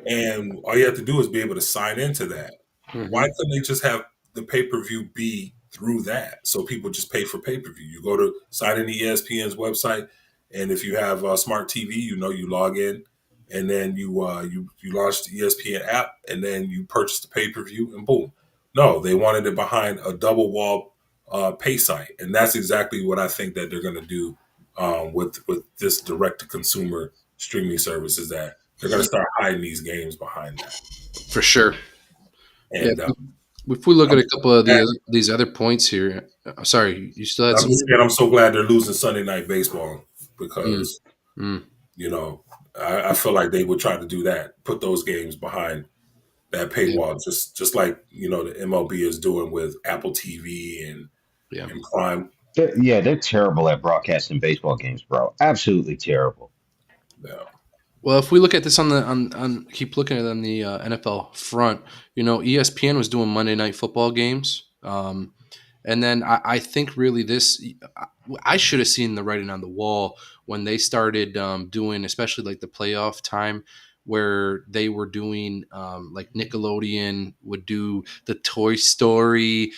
S1: And all you have to do is be able to sign into that. Why
S2: Mm-hmm.
S1: couldn't they just have the pay per view be through that? So people just pay for pay per view. You go to sign into ESPN's website, and if you have a smart TV, you log in, and then you launch the ESPN app, and then you purchase the pay per view, and boom. No, they wanted it behind a double wall pay site, and that's exactly what I think that they're going to do with this direct to consumer streaming service. Is that they're going to start hiding these games behind that.
S2: For sure. Yeah.
S1: And
S2: If we look
S1: I'm
S2: at a couple of
S1: glad,
S2: these other points here, sorry, you still had
S1: I'm
S2: some.
S1: just saying I'm so glad they're losing Sunday night baseball
S2: Mm.
S1: because
S2: Mm.
S1: you know I feel like they would try to do that, put those games behind that
S2: Yeah.
S1: paywall, just like the MLB is doing with Apple TV
S2: Yeah.
S1: and Prime.
S4: They're terrible at broadcasting baseball games, bro. Absolutely terrible.
S1: Yeah.
S2: Well, if we look at this on keep looking at it on the NFL front, ESPN was doing Monday Night Football games, and then I think really I should have seen the writing on the wall when they started doing, especially like the playoff time, where they were doing like Nickelodeon would do the Toy Story,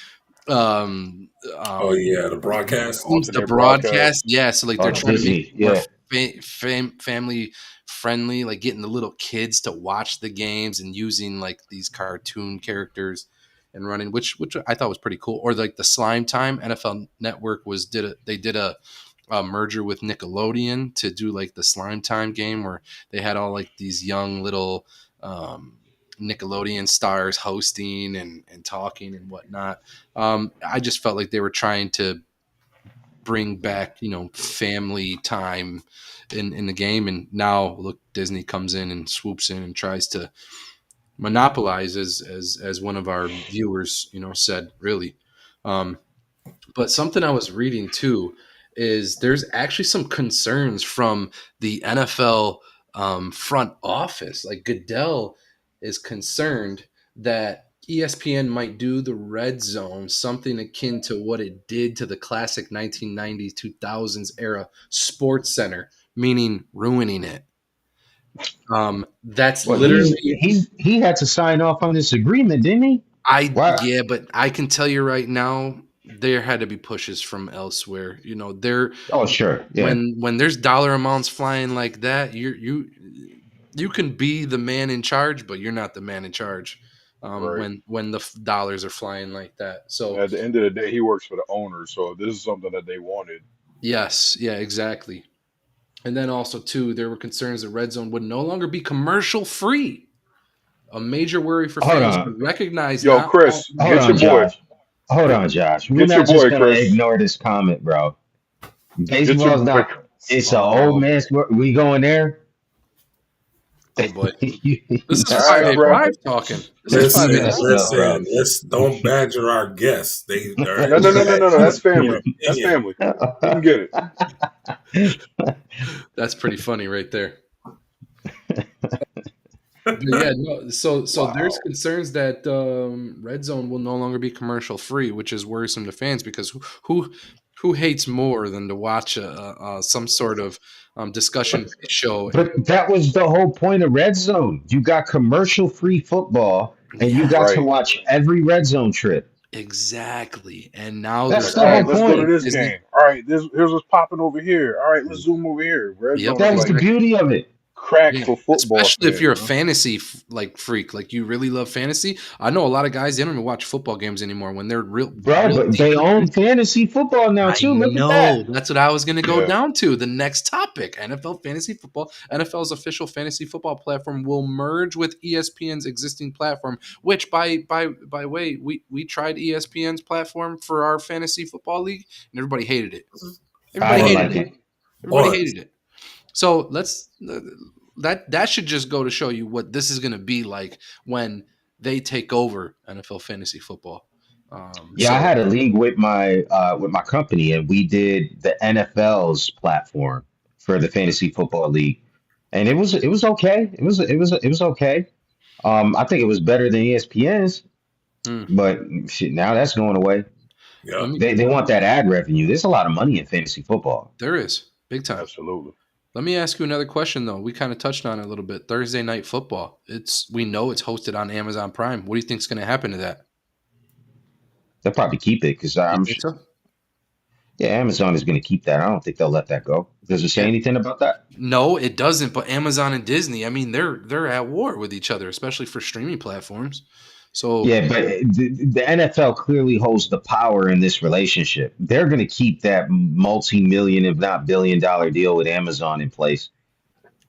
S2: um,
S1: Oh
S2: um,
S1: yeah, the broadcast.
S2: the
S3: Alternate
S2: broadcast.
S3: broadcast.
S2: Yeah, so like
S4: Oh,
S2: they're trying to make
S4: Disney,
S2: it more
S4: yeah.
S2: family friendly, like getting the little kids to watch the games and using like these cartoon characters and running, which I thought was pretty cool. Or like the Slime Time, NFL Network did a merger with Nickelodeon to do like the Slime Time game where they had all like these young little Nickelodeon stars hosting and talking and whatnot. I just felt like they were trying to bring back family time in the game, and now look, Disney comes in and swoops in and tries to monopolize, as one of our viewers said, really. um, but something I was reading too is there's actually some concerns from the NFL front office. Like Goodell is concerned that ESPN might do the red zone, something akin to what it did to the classic 1990s 2000s era Sports Center, meaning ruining it. That's
S4: Well,
S2: literally
S4: he had to sign off on this agreement, didn't he? Why?
S2: but I can tell you right now, there had to be pushes from elsewhere. You know, there
S4: Oh, sure. Yeah.
S2: when there's dollar amounts flying like that, you can be the man in charge, but you're not the man in charge.
S3: Right.
S2: When the dollars are flying like that.
S3: And
S2: So
S3: at the end of the day, he works for the owner. So if this is something that they wanted,
S2: yes, yeah, exactly. And then also too, there were concerns that Red Zone would no longer be commercial free. A major worry for
S4: Hold
S2: fans
S4: on.
S2: who recognize
S3: yo,
S2: not all.
S3: Chris,
S4: Hold
S3: get your
S4: on,
S3: boy.
S4: Josh. Hold on, Josh. We're
S3: Get your
S4: not just
S3: boy,
S4: gonna
S3: Chris.
S4: ignore this comment, bro.
S3: Get your
S4: Baseball's
S3: boy.
S4: not. It's an old
S2: Oh,
S4: man sport. We going there?
S2: oh boy,
S4: You
S2: this is
S3: All
S4: messed
S3: right,
S2: Friday
S4: up,
S3: bro.
S4: bro.
S2: Five talking. This is
S4: You
S1: Listen,
S2: Friday
S4: messed
S2: Five
S4: up,
S2: talking.
S4: bro.
S1: listen. Let's don't badger our guests. They're
S3: No, no, no, no,
S1: entitled
S3: no, no. That's
S1: to
S3: family.
S1: their
S3: That's
S1: opinion.
S3: family. He can get it.
S2: That's pretty funny right there. But yeah, no. So there's
S3: Wow.
S2: concerns that Red Zone will no longer be commercial free, which is worrisome to fans because who hates more than to watch some sort of discussion
S4: But
S2: show?
S4: but that was the whole point of Red Zone. You got commercial free football, and you
S2: Yeah,
S4: got to
S3: Right.
S4: watch every Red Zone trip.
S2: exactly. And now
S4: That's
S3: Like,
S2: there's
S4: the
S3: all right,
S4: whole
S3: let's go to
S4: point.
S3: this
S2: Disney.
S3: game. All right, here's what's popping over here. All right, let's zoom over here. Red
S2: Yep,
S3: zone is
S4: That was the
S3: like
S2: exactly.
S4: beauty of it,
S3: crack
S2: Yeah,
S3: for football
S2: especially if you're a
S3: fans, man.
S2: fantasy like freak, like you really love fantasy. I know a lot of guys they don't even watch football games anymore when they're
S4: bro.
S2: real
S4: But
S2: deep
S4: they
S2: into
S4: own
S2: it.
S4: fantasy football now
S2: I
S4: too. Look at
S2: know
S4: that.
S2: that's what I was going to go
S3: Yeah,
S2: down to. The next topic: NFL fantasy football. NFL's official fantasy football platform will merge with ESPN's existing platform. Which, by way, we tried ESPN's platform for our fantasy football league, and everybody hated it.
S4: I
S2: Everybody
S4: didn't
S1: But
S2: hated
S4: like
S2: it.
S4: it.
S2: Everybody
S1: but
S2: hated it. So let's that should just go to show you what this is going to be like when they take over NFL fantasy football.
S4: Yeah, I
S2: So
S4: had a league with my company, and we did the NFL's platform for the fantasy football league, and it was okay. It was okay. I think it was better than ESPN's,
S2: mm,
S4: but shit, now that's going away.
S1: yeah,
S2: let me.
S4: They want that ad revenue. There's a lot of money in fantasy football.
S2: There is big time.
S3: absolutely.
S2: Let me ask you another question though. We kind of touched on it a little bit. Thursday night football. We know it's hosted on Amazon Prime. What do you think is going to happen to that?
S4: They'll probably keep it because
S2: You think so?
S4: yeah, Amazon is going to keep that. I don't think they'll let that go. Does it say
S2: Yeah.
S4: anything about that?
S2: No, it doesn't. But Amazon and Disney, I mean, they're at war with each other, especially for streaming platforms. So
S4: Yeah, but the NFL clearly holds the power in this relationship. They're going to keep that multi-million, if not billion-dollar deal with Amazon in place.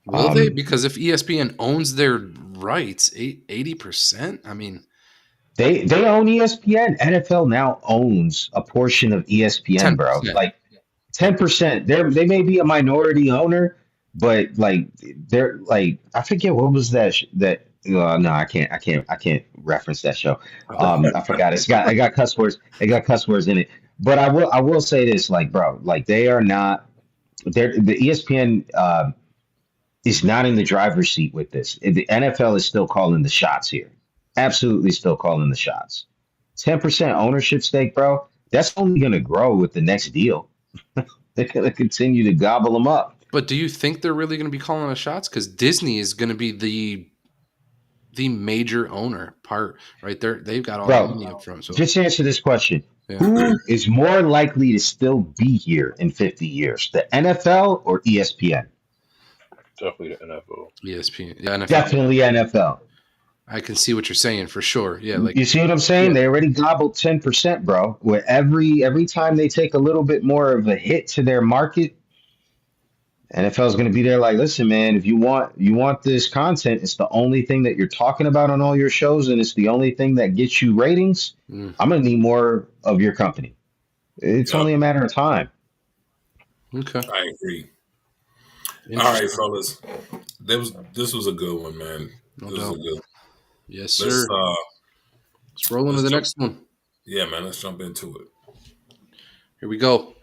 S2: will they?
S4: Um,
S2: Because if ESPN owns their rights, 80%, I mean,
S4: they own ESPN. NFL now owns a portion of ESPN, bro.
S2: 10%.
S4: Like 10%. They may be a minority owner, but like they're like I forget what was that. No, I can't reference that show. I forgot. I got cuss words. It got cuss words in it. But I will say this, like, bro, like they are not. The ESPN is not in the driver's seat with this. The NFL is still calling the shots here. Absolutely, still calling the shots. 10% ownership stake, bro. That's only going to grow with the next deal. They're going to continue to gobble them up.
S2: But do you think they're really going to be calling the shots? Because Disney is going to be the major owner part right there. They've got all the
S4: Bro,
S2: money up front. So
S4: just answer this question.
S2: yeah,
S4: Who is more likely to still be here in 50 years, the NFL or ESPN?
S3: Definitely the NFL.
S2: ESPN, yeah, NFL.
S4: Definitely NFL.
S2: I can see what you're saying for sure. Yeah, like
S4: You see what I'm saying?
S2: yeah,
S4: They already gobbled 10%, bro. Where every time they take a little bit more of a hit to their market, NFL is going to be there like, listen, man, if you want this content, it's the only thing that you're talking about on all your shows, and it's the only thing that gets you ratings.
S2: mm,
S4: I'm going to need more of your company. It's
S1: yeah,
S4: only a matter of time.
S2: okay,
S1: I agree. All right,
S2: interesting.
S1: fellas, this was a good one, man.
S2: No
S1: This was a
S2: doubt.
S1: good.
S2: Yes,
S1: Let's
S2: sir. Let's roll into
S1: let's
S2: the
S1: jump.
S2: next one.
S1: Yeah, man, let's jump into it.
S2: Here we go.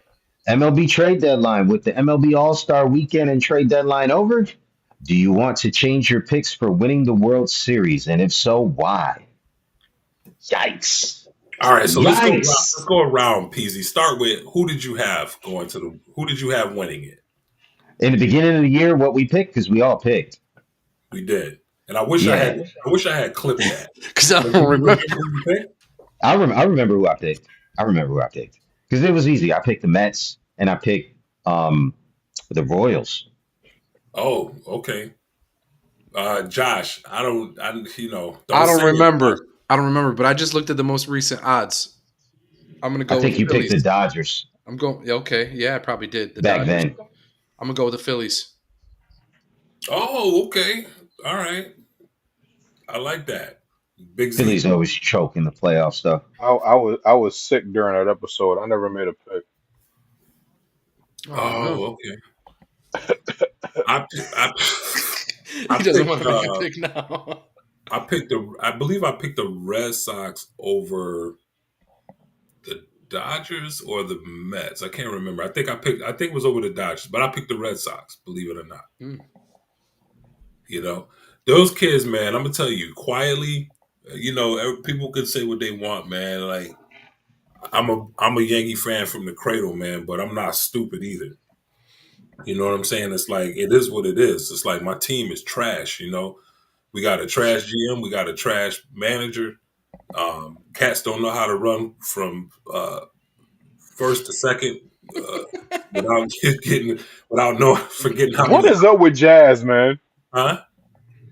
S4: MLB trade deadline with the MLB All Star Weekend and trade deadline over. Do you want to change your picks for winning the World Series, and if so, why? Yikes!
S1: All right, so let's go around.
S4: Yikes!
S1: Let's go around, Peasy. Start with who did you have going to the? Who did you have winning it?
S4: In the beginning of the year, what we picked because we all picked.
S1: We did, and I wish I
S4: Yeah,
S1: had. I wish I had clipped that.
S2: Because I
S1: But
S2: don't
S1: you
S2: remember.
S1: remember who you picked?
S4: I remember who I picked. I remember who I picked because it was easy. I picked the Mets and I picked um the Royals.
S1: Oh, okay. Josh,
S2: I
S1: don't
S2: don't
S1: say it, Josh.
S2: remember. I don't remember, but I just looked at the most recent odds. I'm gonna
S4: I
S2: go with
S4: think
S2: the
S4: you picked
S2: Phillies.
S4: the Dodgers
S2: I'm going. Yeah, okay, yeah, I probably did the
S4: back
S2: Dodgers.
S4: then.
S2: I'm gonna go with the Phillies.
S1: Oh, okay. All right. I like that. Big Z.
S4: Phillies always choke in the playoffs, though.
S3: I was sick during that episode. I never made a pick.
S2: Oh no,
S1: Oh, okay. I pi- I I
S2: he doesn't want
S1: picked
S2: to make a pick now.
S1: I believe I picked the Red Sox over the Dodgers or the Mets. I can't remember. I think it was over the Dodgers, but I picked the Red Sox, believe it or not.
S2: Hmm.
S1: You know, those kids, man, I'm gonna tell you quietly, people can say what they want, man. Like I'm a Yankee fan from the cradle, man, but I'm not stupid either. You know what I'm saying? It's like it is what it is. It's like my team is trash, We got a trash GM, we got a trash manager. Cats don't know how to run from first to second uh, without getting without no forgetting how
S3: What
S1: many.
S3: is up with Jazz, man?
S1: Huh?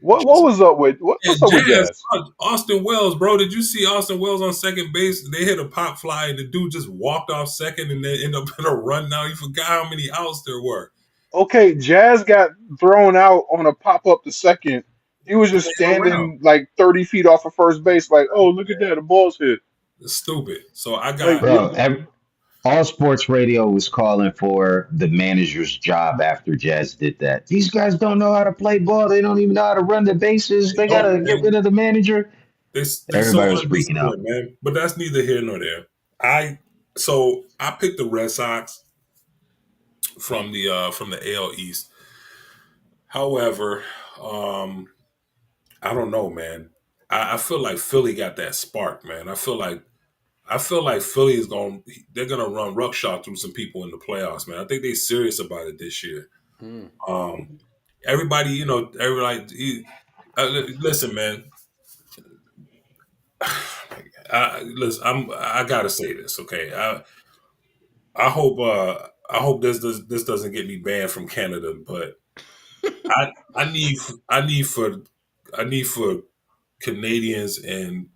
S3: What was up with what's
S1: And
S3: up with
S1: Jazz,
S3: Jazz?
S1: Austin Wells, bro. Did you see Austin Wells on second base? They hit a pop fly, and the dude just walked off second, and then ended up in a run. Now you forgot how many outs there were.
S3: Okay, Jazz got thrown out on a pop up to second. He was
S1: Playing
S3: just
S1: around.
S3: standing like 30 feet off of first base, like, oh, look at that, the ball's hit.
S1: It's stupid. So I
S3: Like,
S1: got
S4: Bro, all sports radio was calling for the manager's job after Jazz did that. These guys don't know how to play ball. They don't even know how to run the bases.
S1: they
S4: They got
S1: don't
S4: to get
S1: man.
S4: rid of the manager.
S1: They so
S4: Everybody was freaking out.
S1: undisciplined, man. But that's neither here nor there. I picked the Red Sox from the AL East. However, um, I don't know, man. I feel like Philly got that spark, man. I feel like Philly is going. They're gonna run roughshod through some people in the playoffs, man. I think they're serious about it this year.
S2: Hmm.
S1: Um, everybody, listen, man. Listen, I gotta say this, okay? I hope this doesn't get me banned from Canada, but I I need I need for I need for Canadians and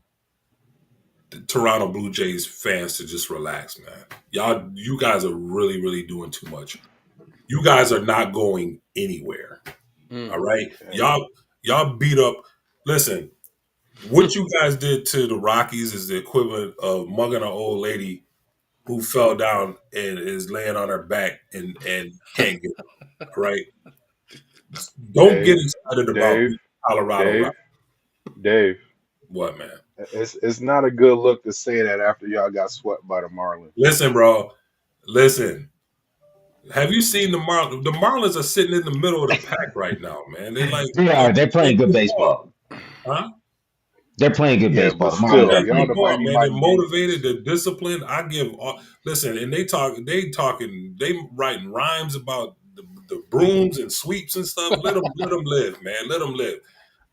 S1: the Toronto Blue Jays fans to just relax, man. You guys are really, really doing too much. You guys are not going anywhere.
S2: Hmm.
S1: All right,
S3: hey,
S1: y'all beat up. Listen, what you guys did to the Rockies is the equivalent of mugging an old lady who fell down and is laying on her back and can't get up. All right, don't get
S3: Dave,
S1: excited about
S3: Dave,
S1: beating Colorado Rock.
S3: Dave, Dave.
S1: What, man?
S3: It's not a good look to say that after y'all got swept by the Marlins.
S1: Listen, bro. Listen. Have you seen the Marlins? The Marlins are sitting in the middle of the pack right now, man. They're like
S4: They are. They're
S1: playing
S4: playing good
S1: good ball,
S4: baseball.
S1: huh?
S4: They're playing good
S3: Yeah,
S4: baseball.
S3: but
S4: The
S1: They're
S4: Marlins
S3: still,
S4: are
S1: playing
S3: y'all
S1: good
S4: pretty
S3: the
S4: good.
S1: ball,
S3: mighty
S1: man. They're
S3: mighty
S1: motivated.
S3: Yankees.
S1: They're disciplined. I give listen, and they talk. They talking. They writing rhymes about the brooms and sweeps and stuff. Let them live, man. Let them live.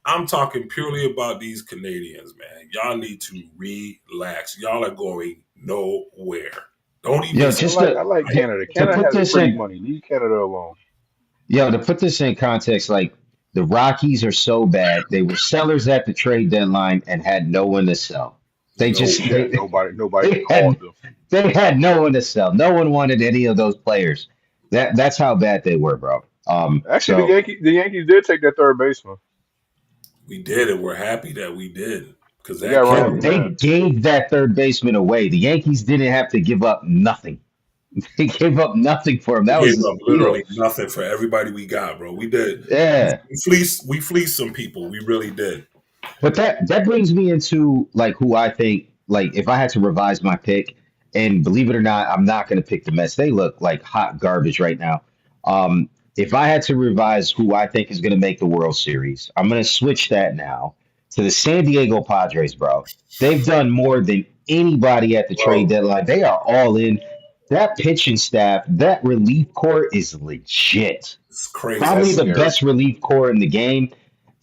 S1: I'm talking purely about these Canadians, man. Y'all need to relax. Y'all are going nowhere. Don't even
S4: Yo,
S1: say
S4: just
S3: I like Canada.
S4: to
S3: Canada
S4: put
S3: has
S4: this
S3: pretty
S4: in
S3: money. Leave Canada alone.
S4: to put this in context, like the Rockies are so bad. They were sellers at the trade deadline and had no one to sell. They
S1: no.
S4: just
S3: Yeah, nobody
S4: they
S3: called
S4: had
S3: them.
S4: they had no one to sell. No one wanted any of those players. That's how bad they were, bro.
S3: Actually,
S4: So
S3: The Yankees did take their third baseman.
S1: We did, and we're happy that we did because
S3: They got
S1: that kid,
S3: Ronnie
S4: bro, they
S3: McMahon.
S4: gave that third baseman away. The Yankees didn't have to give up nothing. They gave up nothing for him.
S1: we
S4: That
S1: gave
S4: was a
S1: up
S4: steal.
S1: literally nothing for everybody we got, bro. We did.
S4: Yeah.
S1: We fleeced some people. We really did.
S4: But that brings me into like who I think like if I had to revise my pick, and believe it or not, I'm not going to pick the Mets. They look like hot garbage right now. If I had to revise who I think is going to make the World Series, I'm going to switch that now to the San Diego Padres, bro. They've done more than anybody at the trade
S1: Bro,
S4: deadline. They are all in. That pitching staff, that relief corps is legit.
S1: it's crazy,
S3: That's
S4: Probably the
S1: bro.
S3: scary.
S4: best relief corps in the game.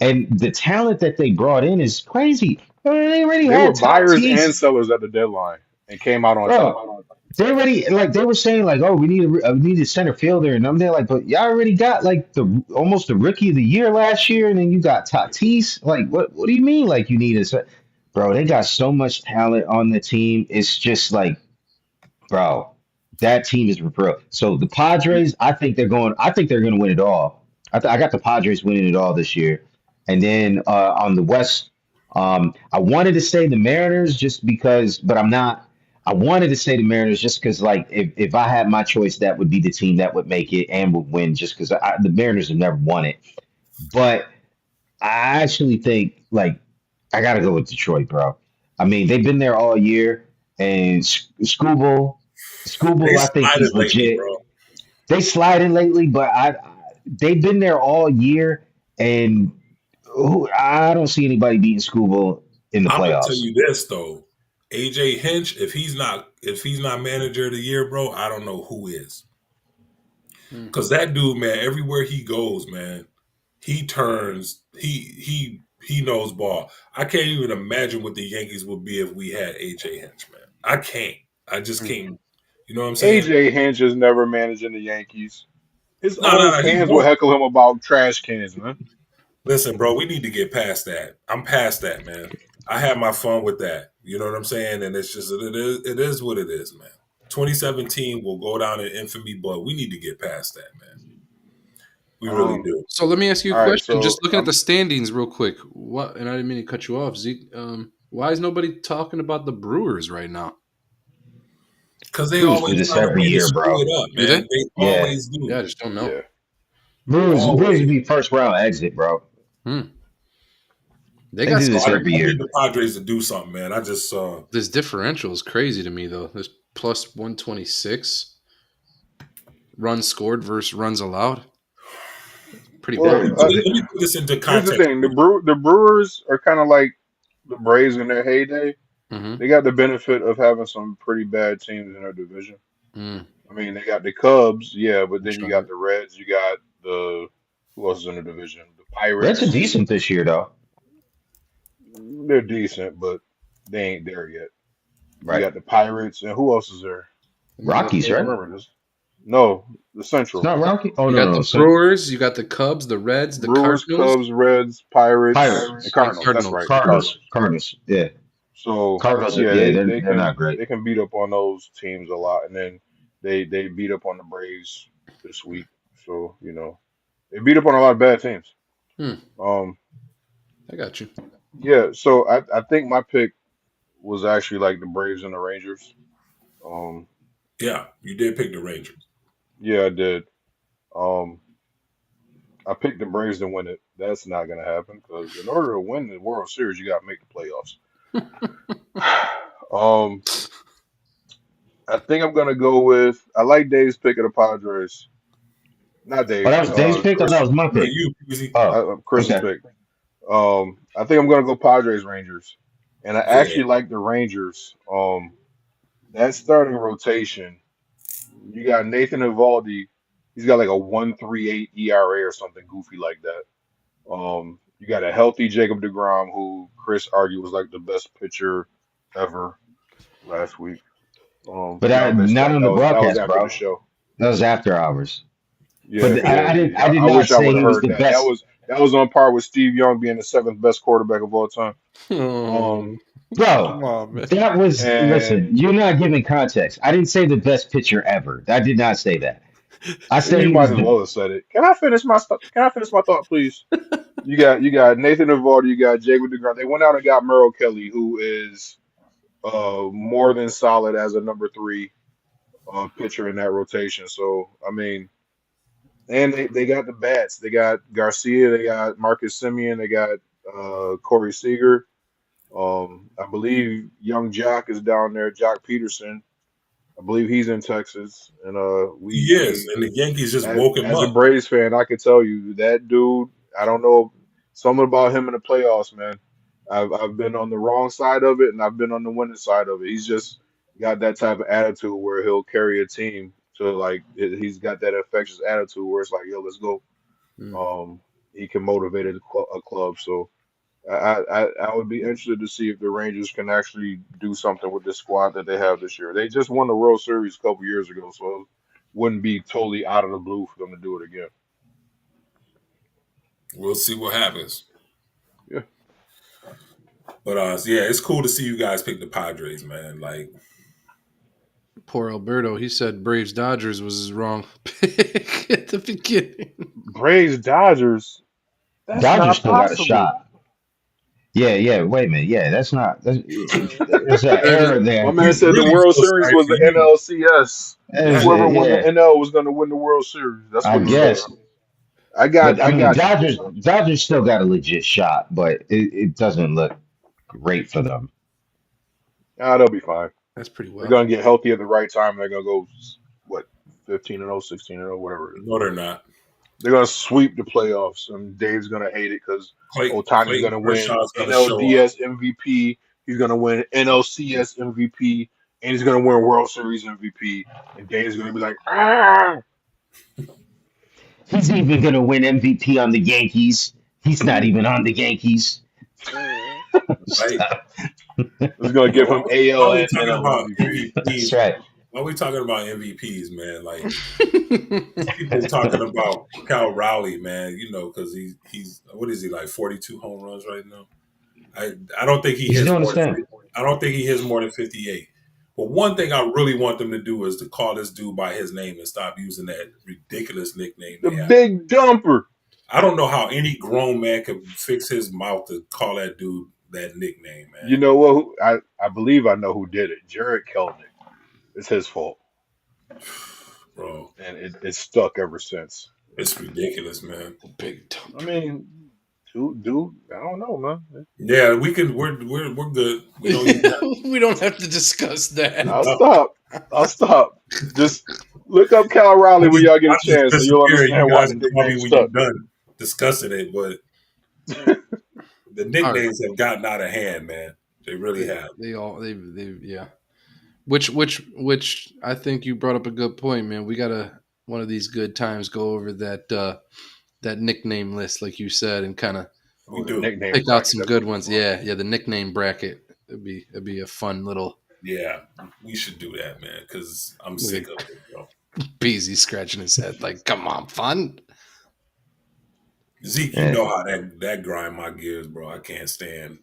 S4: And the talent that they brought in is crazy. I mean, they already
S3: They were
S4: had
S3: buyers
S4: Tatis.
S3: and sellers at the deadline. and came out on top.
S4: bro. They already like they were saying like, oh, we need a center fielder, and I'm there like, but y'all already got like the almost the rookie of the year last year, and then you got Tatis. Like, what do you mean? Like, you need bro? They got so much talent on the team. It's just like, bro, that team is real. So the Padres, I think they're going. I think they're going to win it all. I got the Padres winning it all this year. And then on the West, I wanted to say the Mariners just because, but I'm not. I wanted to say the Mariners just because, like, if I had my choice, that would be the team that would make it and would win. Just because the Mariners have never won it, but I actually think like I gotta go with Detroit, bro. I mean, they've been there all year, and
S1: They
S4: Scooble, I think
S1: slided
S4: he's
S1: lately,
S4: legit.
S1: bro.
S4: They sliding lately, but they've been there all year, and I don't see anybody beating Scooble in the
S1: I'm gonna tell
S4: playoffs.
S1: you this though, AJ Hinch, if he's not manager of the year, bro, I don't know who is.
S2: Hmm.
S1: Cause that dude, man, everywhere he goes, man, he turns he knows ball. I can't even imagine what the Yankees would be if we had AJ Hinch, man. I can't. I just
S2: Hmm.
S1: can't. You know what I'm saying?
S3: AJ Hinch is never managing the Yankees. His
S1: No, no,
S3: own
S1: no. He
S3: fans will
S1: won't.
S3: heckle him about trash cans, man.
S1: Listen, bro, we need to get past that. I'm past that, man. I had my fun with that. You know what I'm saying? And it's just it is what it is, man. 2017 will go down in infamy, but we need to get past that, man. We really
S3: Um,
S1: do.
S2: So let me ask you a
S3: all right,
S2: question.
S3: so
S2: Just looking at the standings real quick. What? And I didn't mean to cut you off, Zeke. Why is nobody talking about the Brewers right now?
S1: Because they
S4: Brewers do
S1: always
S4: this
S1: find a
S4: every
S1: way to
S4: year,
S1: screw
S4: bro.
S1: it up,
S2: Do they?
S1: man. They
S4: Yeah,
S1: always
S2: Yeah,
S1: do.
S2: I just don't know.
S3: yeah,
S4: Brewers
S1: Always.
S4: would be first round exit, bro.
S2: Hmm. They
S4: They
S2: got
S4: do
S1: So
S2: some.
S4: this every
S1: I need
S4: year.
S1: the Padres to do something, man. I just
S2: This differential is crazy to me, though. This plus 126 runs scored versus runs allowed. Pretty
S1: let
S3: well,
S1: me
S2: bad.
S1: put let me put this into
S3: here's the
S1: context
S3: thing:
S1: for you.
S3: The Brewers are kind of like the Braves in their heyday.
S2: Mm-hmm.
S3: They got the benefit of having some pretty bad teams in their division.
S2: Mm.
S3: I mean, they got the Cubs, yeah, but
S2: I'm
S3: then you
S2: trying
S3: got
S2: to.
S3: the Reds, you got the who else is in the division? The
S4: Reds are
S3: Pirates.
S4: decent this year, though.
S3: They're decent, but they ain't there yet. You
S4: Right?
S3: got the Pirates, and who else is there? I
S4: Rockies,
S3: can't
S4: right?
S3: remember this. No, the
S4: It's
S3: Central.
S4: not Rocky. Oh
S2: You
S4: no,
S2: got
S4: no,
S2: the
S4: it's
S2: Brewers, you got the Cubs, the Reds, the
S3: Brewers,
S2: Cardinals,
S3: Cubs, Reds, Pirates, and
S4: Pirates,
S2: and
S3: Cardinals. That's
S2: Cardinals.
S3: right, the Cardinals.
S4: Cardinals. Yeah,
S3: So
S4: Cardinals.
S3: yeah,
S4: Yeah,
S3: they
S4: they're
S3: they
S4: they're not
S3: can
S4: great.
S3: they can beat up on those teams a lot, and then they beat up on the Braves this week. So they beat up on a lot of bad teams.
S2: Hmm.
S3: Um,
S2: I got you.
S3: yeah. So I think my pick was actually like the Braves and the Rangers. Um,
S1: Yeah, you did pick the Rangers.
S3: yeah, I did. Um, I picked the Braves to win it. That's not gonna happen because in order to win the World Series, you got to make the playoffs. Um, I think I'm gonna go with. I like Dave's pick of the Padres. Not
S4: Oh,
S3: Dave.
S4: that was Dave's pick. Oh, that
S3: Chris.
S4: was my
S1: No,
S4: pick.
S1: you easy.
S4: Oh,
S3: Chris's
S4: okay.
S3: pick. I think I'm gonna go Padres Rangers, and I
S1: Yeah,
S3: actually like the Rangers. That starting rotation. You got Nathan Eovaldi. He's got like a 1.38 ERA or something goofy like that. You got a healthy Jacob deGrom, who Chris argued was like the best pitcher ever last week.
S4: But
S3: No, I missed
S4: not
S3: that.
S4: on
S3: That
S4: the
S3: was
S4: broadcast,
S3: after the
S4: bro.
S3: show.
S4: That was after hours.
S3: Yeah,
S4: But
S3: yeah.
S4: I did
S3: I
S4: not
S3: wish I
S4: say
S3: would have
S4: he was
S3: heard
S4: the
S3: that. That
S4: best.
S3: was that was on par with Steve Young being the seventh best quarterback of all time.
S2: Oh,
S3: Um,
S2: come
S4: Bro,
S2: on, man.
S4: that was
S3: and
S4: listen, you're not giving context. I didn't say the best pitcher ever. I did not say that. I said
S3: you
S4: he
S3: might
S4: was
S3: as
S4: the
S3: well have said it. Can I finish my thought, please? You got Nathan Eovaldi, you got Jacob deGrom. They went out and got Merrill Kelly, who is more than solid as a number three pitcher in that rotation. So I mean, and they got the bats. They got Garcia, they got Marcus Simeon, they got Corey Seager. I believe young Jock is down there, Jock Peterson. I believe he's in Texas, and
S1: he
S3: we
S1: is,
S3: we
S1: and the Yankees just woke him
S3: as a
S1: up.
S3: Braves fan, I can tell you that dude. I don't know something about him in the playoffs, man. I've been on the wrong side of it, and I've been on the winning side of it. He's just got that type of attitude where he'll carry a team to like he's got that infectious attitude where it's like, yo, let's go.
S2: Hmm.
S3: He can motivate a club. So I would be interested to see if the Rangers can actually do something with this squad that they have this year. They just won the World Series a couple years ago, so it wouldn't be totally out of the blue for them to do it again.
S1: We'll see what happens.
S3: Yeah,
S1: But yeah, it's cool to see you guys pick the Padres, man. Like,
S2: Poor Alberto. He said Braves Dodgers was his wrong pick at the beginning.
S3: Braves Dodgers. That's
S4: Dodgers
S3: not
S4: still got a
S3: possible.
S4: shot. Yeah. Wait a minute. Yeah, that's not. There's an
S2: There's
S4: error
S3: My
S4: there.
S3: man
S1: we
S3: said the
S1: really
S3: World
S1: feel
S3: Series
S1: sorry
S3: was
S1: for
S3: the
S1: you.
S3: NLCS. Whoever won the
S4: Yeah,
S3: NL was going to win the World Series. That's
S4: I
S3: what he said.
S4: guess. But I
S3: I
S4: mean,
S3: got you.
S4: Dodgers still got a legit shot, but it doesn't look great for them.
S3: Ah, they'll be fine.
S2: That's pretty
S3: They're
S2: well.
S3: going to get healthy at the right time. They're going to go what 15-0, 16-0, whatever it is.
S1: No, they're not.
S3: They're going to sweep the playoffs, and Dave's going to hate it because Otani's going
S1: Clayton
S3: to win
S1: Kershaw's going to show up.
S3: NLDS MVP. He's going to win NLCS MVP, and he's going to win World Series MVP. And Dave's going to be like, ah.
S4: He's even gonna win MVP on the Yankees. He's not even on the Yankees.
S1: Right?
S4: Stop.
S3: It's going to give him
S1: Why
S3: AL
S1: are we
S3: and
S1: talking
S3: NL
S1: about
S3: MVP.
S4: That's
S1: MVPs?
S4: right.
S1: Why are we talking about MVPs, man? Like, people talking about Cal Rowley, man. You know, because he's what is he, like 42 home runs right now? I don't think he
S4: He's
S1: hits
S4: doing
S1: more
S4: his
S1: than
S4: thing.
S1: I don't think he hits more than 58. But one thing I really want them to do is to call this dude by his name and stop using that ridiculous nickname
S3: The
S1: they have.
S3: big dumper.
S1: I don't know how any grown man could fix his mouth to call that dude that nickname, man.
S3: You know what? I believe I know who did it. Jared Kelnick. It's his fault.
S1: Bro,
S3: And it's stuck ever since.
S1: it's ridiculous, man.
S2: Big
S3: I
S2: dump.
S3: mean, dude, I don't know, man.
S1: Yeah, we can. We're good. We don't even have
S2: We don't have to discuss that.
S3: I'll
S1: no.
S3: stop. I'll stop. Just look up Cal Riley when y'all get a
S1: I'm just
S3: chance, and you'll
S1: disappearing. You
S3: understand why
S1: guys
S3: the
S1: can call me
S3: nickname
S1: when you're
S3: stuck.
S1: done discussing it, but the nicknames have gotten out of hand, man. They really have.
S2: They yeah. Which I think you brought up a good point, man. We gotta one of these good times go over that nickname list, like you said, and kind of
S1: We
S3: The
S1: do.
S3: nickname
S2: pick out
S3: bracket.
S2: some
S3: That's
S2: good
S3: what
S2: ones.
S3: we want.
S2: Yeah, the nickname bracket. It'd be a fun little
S1: Yeah, we should do that, man, because I'm
S2: Look
S1: sick
S2: at-
S1: of it, bro.
S2: Beezy scratching his head like, come on, fun.
S1: Zeke, you know how that grind my gears, bro. I can't stand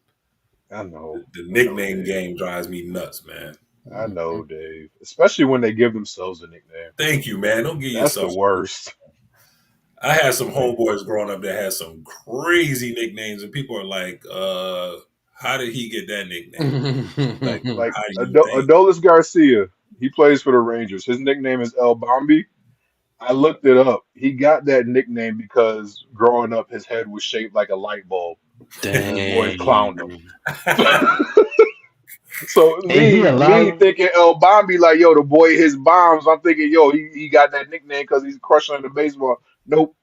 S3: I know.
S1: the
S3: I know,
S1: nickname
S3: Dave.
S1: game drives me nuts, man.
S3: I know, Dave. Especially when they give themselves a nickname.
S1: Thank you, man. Don't give
S3: That's the
S1: yourself.
S3: worst.
S1: I had some homeboys growing up that had some crazy nicknames, and people are like, how did he get that nickname? Like,
S3: Like
S1: how do you think?
S3: Adolis Garcia, he plays for the Rangers. His nickname is El Bombi. I looked it up. He got that nickname because growing up, his head was shaped like a light bulb, and his boys clowned him. So
S4: Is he
S3: me
S4: allowed?
S3: thinking El Bombi, like, yo, the boy his bombs. I'm thinking, yo, he got that nickname because he's crushing the baseball. Nope,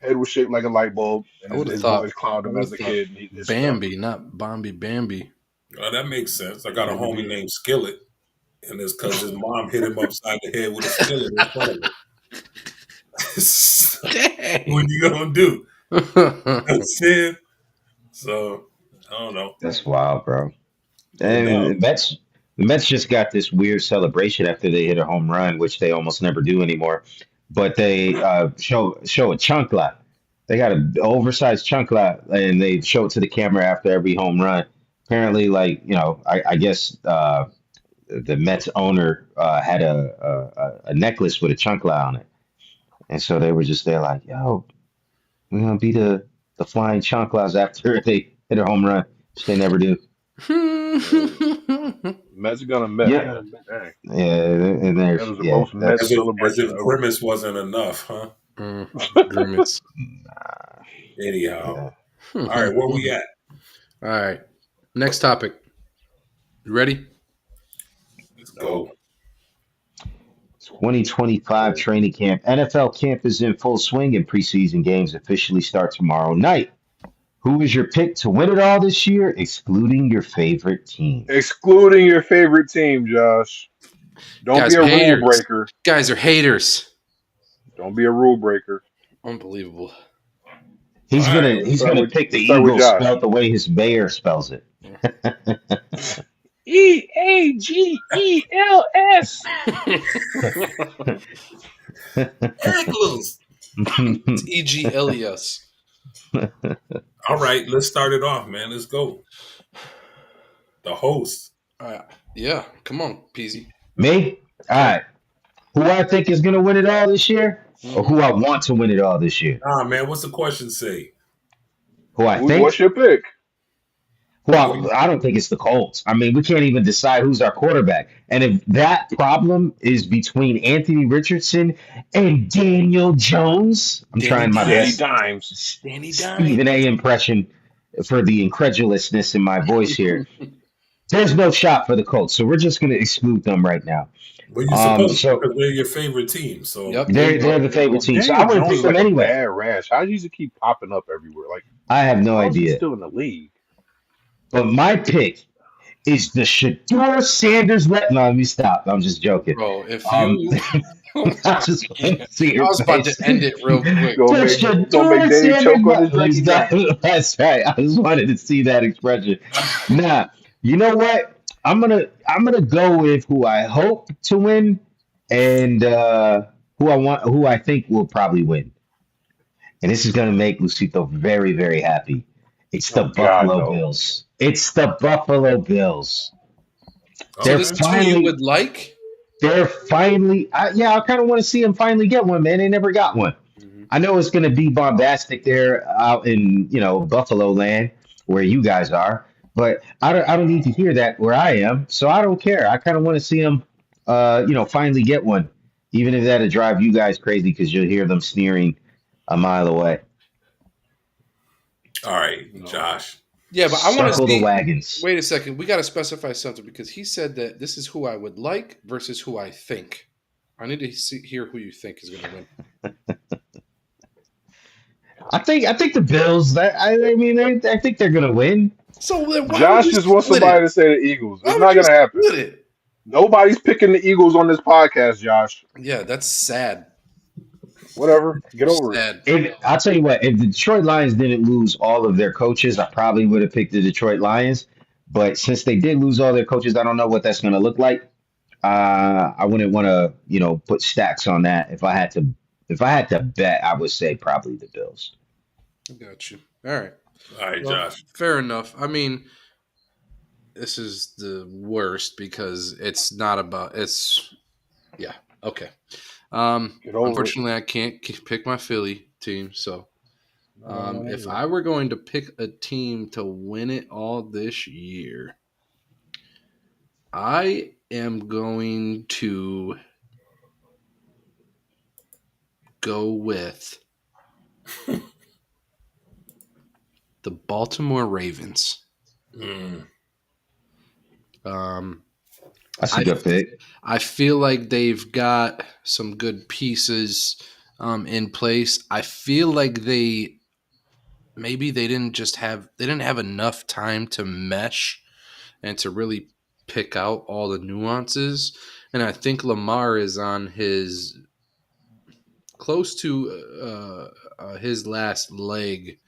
S3: head was shaped like a light bulb, and
S2: I would have
S3: his
S2: thought
S3: boys clowned him as a kid. And it's stuck.
S2: Bambi, not Bombi Bambi.
S1: Well, that makes sense. I got a
S3: Maybe
S1: homie
S3: do.
S1: named Skillet, and it's because his mom hit him upside the head with a skillet in front of him. What you gonna do? That's it. So I don't know.
S4: That's wild, bro.
S1: No
S4: And
S1: doubt.
S4: the Mets just got this weird celebration after they hit a home run, which they almost never do anymore. But they show a chunk lot. They got an oversized chunk lot, and they show it to the camera after every home run. Apparently, like I guess the Mets owner had a necklace with a chunk lot on it, and so they were just there like, "Yo, we're gonna be the flying chunk lots after they hit a home run," which they never do.
S3: Mets gonna Met,
S4: Yeah,
S3: man. Dang.
S4: yeah, and
S3: That
S4: there's
S3: was the most Mets
S1: As if
S3: celebration ever.
S1: grimace wasn't enough, huh?
S2: Grimace.
S1: Anyhow.
S4: yeah.
S1: All right, where we at?
S2: All right. Next topic. You ready?
S1: Let's go.
S4: 2025 training camp. NFL camp is in full swing and preseason games officially start tomorrow night. Who is your pick to win it all this year, excluding your favorite team?
S3: Excluding your favorite team, Josh. Don't
S2: Guys
S3: be a
S2: are
S3: rule
S2: haters.
S3: breaker.
S2: Guys are haters.
S3: Don't be a rule breaker.
S2: Unbelievable.
S1: All right.
S4: He's gonna pick the
S3: Let's start with
S4: Eagles
S3: Josh.
S4: spelled the way his mayor spells it.
S3: EAGELS.
S1: Eagles.
S2: It's EGLES.
S1: All right, let's start it off, man. Let's go. The host.
S2: Yeah, come on, Peasy.
S4: Me? All right. Who I think is gonna win it all this year, or
S2: Mhm.
S4: who I want to win it all this year?
S1: Ah, man, what's the question say?
S4: Who I
S3: What's
S4: think?
S3: your pick?
S1: What do you,
S4: I don't think it's the Colts. I mean, we can't even decide who's our quarterback. And if that problem is between Anthony Richardson and Daniel Jones, I'm
S2: Danny
S4: trying my
S3: Danny
S2: Dimes.
S4: best
S3: Dimes.
S2: Danny
S4: Stephen
S2: Dimes.
S4: A. impression for the incredulousness in my voice here. There's no shot for the Colts, so we're just going to exclude them right now.
S1: well, you're supposed to
S4: So
S1: because they're your favorite team. So
S2: Yep, there you
S4: they're
S2: go.
S4: the
S2: There you
S4: favorite
S2: go.
S4: team. So
S3: Daniel
S4: I'm going to
S3: Jones
S4: pick
S3: is
S4: them
S3: like a
S4: anyway.
S3: bad ranch. How does he keep popping up everywhere? Like,
S4: I have no
S3: how is he
S4: idea.
S3: still in the league?
S4: But my pick is the Shador Sanders. Let me stop. I'm just joking.
S2: Bro, if
S4: Um,
S2: you
S4: I just want to see
S2: I
S4: your
S2: was about to
S4: face.
S2: end it real quick.
S3: Gonna
S4: The
S3: make gonna make
S4: Shador
S3: Dave
S4: Sanders.
S3: choke on his
S4: Let me
S3: drinking
S4: stop.
S3: game.
S4: That's right. I just wanted to see that expression. Nah, you know what? I'm gonna go with who I hope to win and who I think will probably win. And this is gonna make Lucito very, very happy. It's the
S3: Oh God,
S4: Buffalo
S3: no.
S4: Bills. It's the Buffalo Bills.
S2: So
S4: They're
S1: okay,
S2: this is who you
S4: finally
S2: would like?
S4: they're finally yeah, I kind of want to see them finally get one, man. They never got one.
S2: Mhm.
S4: I know it's going to be bombastic there out in Buffalo land where you guys are, but I don't need to hear that where I am, so I don't care. I kind of want to see them, finally get one, even if that'll drive you guys crazy because you'll hear them sneering a mile away.
S1: all right,
S3: No.
S1: Josh.
S2: Yeah, but I want to
S4: Circle the
S2: see.
S4: wagons.
S2: Wait a second. We got to specify something because he said that this is who I would like versus who I think. I need to hear who you think is going to win.
S4: I think the Bills. I think they're going to win.
S2: So then why would
S3: Josh
S2: you
S3: just wants
S2: split it?
S3: somebody to say the Eagles.
S2: Why
S3: It's
S2: would
S3: not
S2: you
S3: gonna happen.
S2: split it?
S3: Nobody's picking the Eagles on this podcast, Josh.
S2: Yeah, that's sad.
S3: Whatever. Get over it.
S2: Sad.
S4: I'll tell you what, if the Detroit Lions didn't lose all of their coaches, I probably would have picked the Detroit Lions. But since they did lose all their coaches, I don't know what that's going to look like. I wouldn't want to, put stacks on that. If I had to bet, I would say probably the Bills.
S2: I got you. All right.
S1: All right,
S2: Well,
S1: Josh.
S2: fair enough. I mean, this is the worst because it's not about it's. Yeah. Okay.
S3: Get over it.
S2: Unfortunately, I can't pick my Philly team. So, if I were going to pick a team to win it all this year, I am going to go with the Baltimore Ravens.
S1: Mm.
S4: That's a
S2: I
S4: good pick.
S2: I feel like they've got some good pieces in place. I feel like they didn't have enough time to mesh and to really pick out all the nuances. And I think Lamar is on his close to his last leg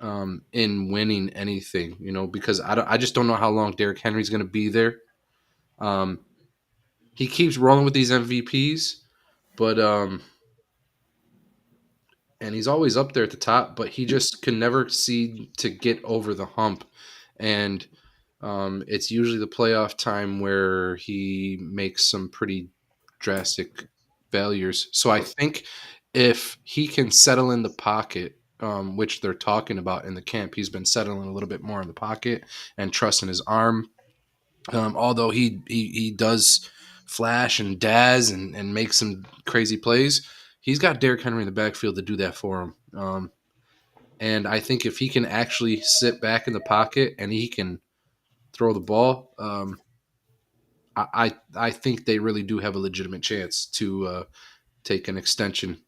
S2: in winning anything, because I just don't know how long Derrick Henry's going to be there. He keeps rolling with these MVPs, but and he's always up there at the top, but he just can never seem to get over the hump. And it's usually the playoff time where he makes some pretty drastic failures. So I think if he can settle in the pocket, which they're talking about in the camp, he's been settling a little bit more in the pocket and trusting his arm. Although he does flash and dazz and make some crazy plays, he's got Derrick Henry in the backfield to do that for him. And I think if he can actually sit back in the pocket and he can throw the ball, I think they really do have a legitimate chance to take an extension,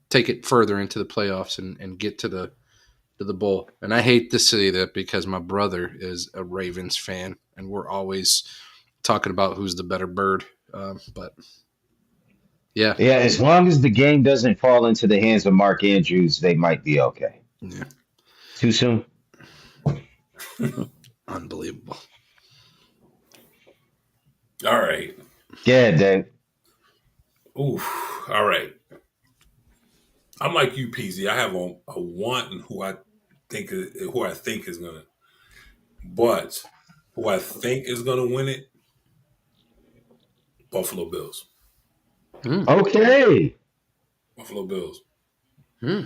S2: take it further into the playoffs and get to the bowl. And I hate to say that because my brother is a Ravens fan and we're always talking about who's the better bird. But yeah,
S4: Yeah, as long as the game doesn't fall into the hands of Mark Andrews, they might be okay.
S2: Yeah.
S4: Too soon.
S2: Unbelievable.
S1: All right.
S4: Yeah, Dave.
S1: Oof. All right. I'm like you, PZ. I have a one who I think is gonna, but who I think is gonna win it. Buffalo Bills.
S2: Hmm.
S4: Okay.
S1: Buffalo Bills.
S2: Hmm.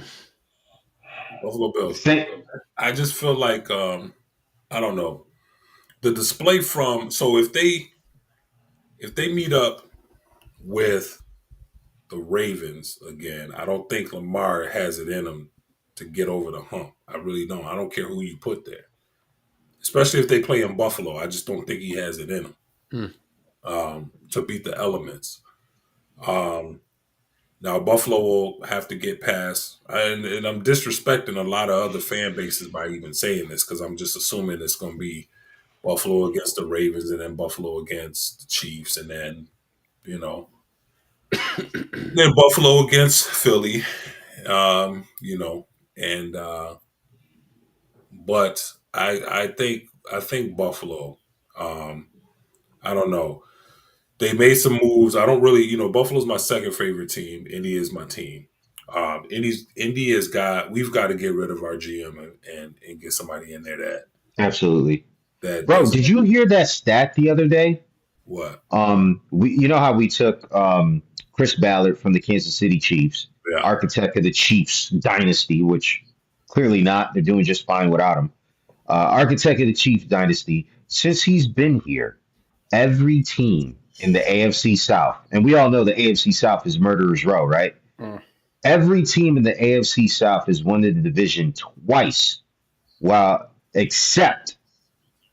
S1: Buffalo Bills.
S4: Think,
S1: I just feel like I don't know the display from. So if they meet up with the Ravens again, I don't think Lamar has it in him to get over the hump. I really don't. I don't care who you put there, especially if they play in Buffalo. I just don't think he has it in him
S2: Hmm.
S1: to beat the elements. Um, Now Buffalo will have to get past, and I'm disrespecting a lot of other fan bases by even saying this because I'm just assuming it's going to be Buffalo against the Ravens and then Buffalo against the Chiefs and then you know then Buffalo against Philly, you know, and but I think Buffalo. Um, I don't know. They made some moves. I don't really, Buffalo's my second favorite team. Indy is my team. We've got to get rid of our GM and get somebody in there
S4: absolutely. Bro,
S1: that's
S4: did you hear that stat the other day?
S1: what,
S4: You know how we took Chris Ballard from the Kansas City Chiefs,
S1: yeah,
S4: architect of the Chiefs dynasty, which clearly not. They're doing just fine without him. Architect of the Chiefs dynasty. Since he's been here, every team in the AFC South, and we all know the AFC South is murderer's row, right?
S2: Hmm.
S4: Every team in the AFC South has won the division twice, while except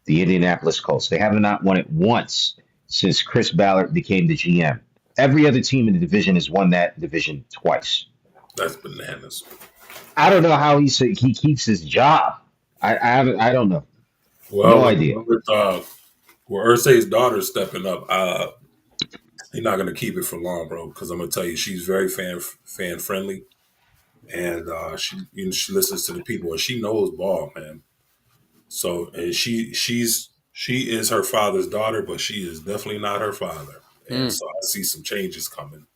S4: the Indianapolis Colts. They have not won it once since Chris Ballard became the GM. Every other team in the division has won that division twice.
S1: that's bananas.
S4: I don't know how he keeps his job. I don't know.
S1: Well,
S4: No idea.
S1: with Ursay's daughter stepping up, he's not going to keep it for long, bro. Because I'm going to tell you, she's very fan friendly, and she listens to the people, and she knows ball, man. So, and she is her father's daughter, but she is definitely not her father. And
S2: Hmm.
S1: so I see some changes coming.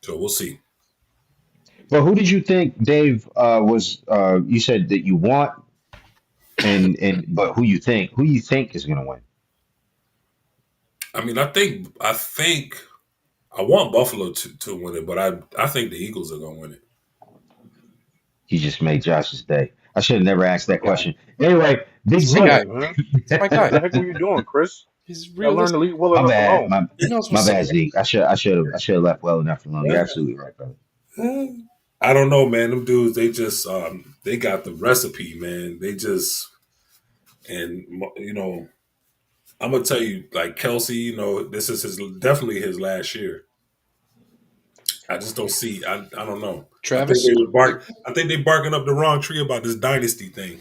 S1: So we'll see.
S4: But who did you think, Dave? Was you said that you want and but who you think is going to win?
S1: I mean, I think I want Buffalo to win it, but I think the Eagles are gonna win it.
S4: You just made Josh's day. I should have never asked that
S3: Okay.
S4: question. Anyway, Big
S2: It's my
S3: Come
S2: guy.
S4: Z.
S3: on, man.
S2: It's my
S3: What
S2: guy.
S3: the heck were you doing, Chris?
S2: He's
S3: Gotta learn to
S2: realistic.
S3: leave well
S4: My
S3: enough
S4: bad.
S3: alone.
S2: He knows
S4: My
S2: what's up.
S4: bad, Zeke. I should have left well enough alone. You're absolutely right, brother.
S1: I don't know, man. Them dudes, they just they got the recipe, man. They just and I'm gonna tell you, like Kelsey, this is definitely his last year. I just don't see. I don't know. I think
S2: Travis.
S1: they were bark. I think they barking up the wrong tree about this dynasty thing.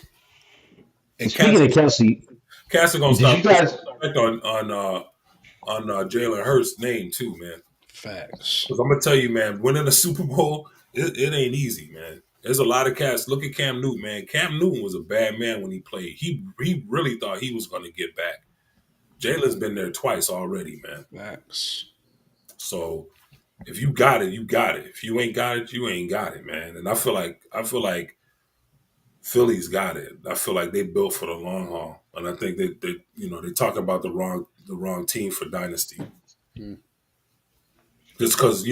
S1: And
S4: Speaking of Kelsey,
S1: Cats are gonna
S4: did
S1: start
S4: you
S1: putting
S4: guys?
S1: respect on Jalen Hurts' name too, man.
S2: Facts.
S1: Because I'm gonna tell you, man, winning a Super Bowl, it ain't easy, man. There's a lot of cats. Look at Cam Newton, man. Cam Newton was a bad man when he played. He really thought he was gonna get back. Jalen's been there twice already, man.
S2: Facts.
S1: So if you got it, you got it. If you ain't got it, you ain't got it, man. And I feel like Philly's got it. I feel like they built for the long haul, and I think they talk about the wrong team for dynasty.
S2: Hmm.
S1: Just because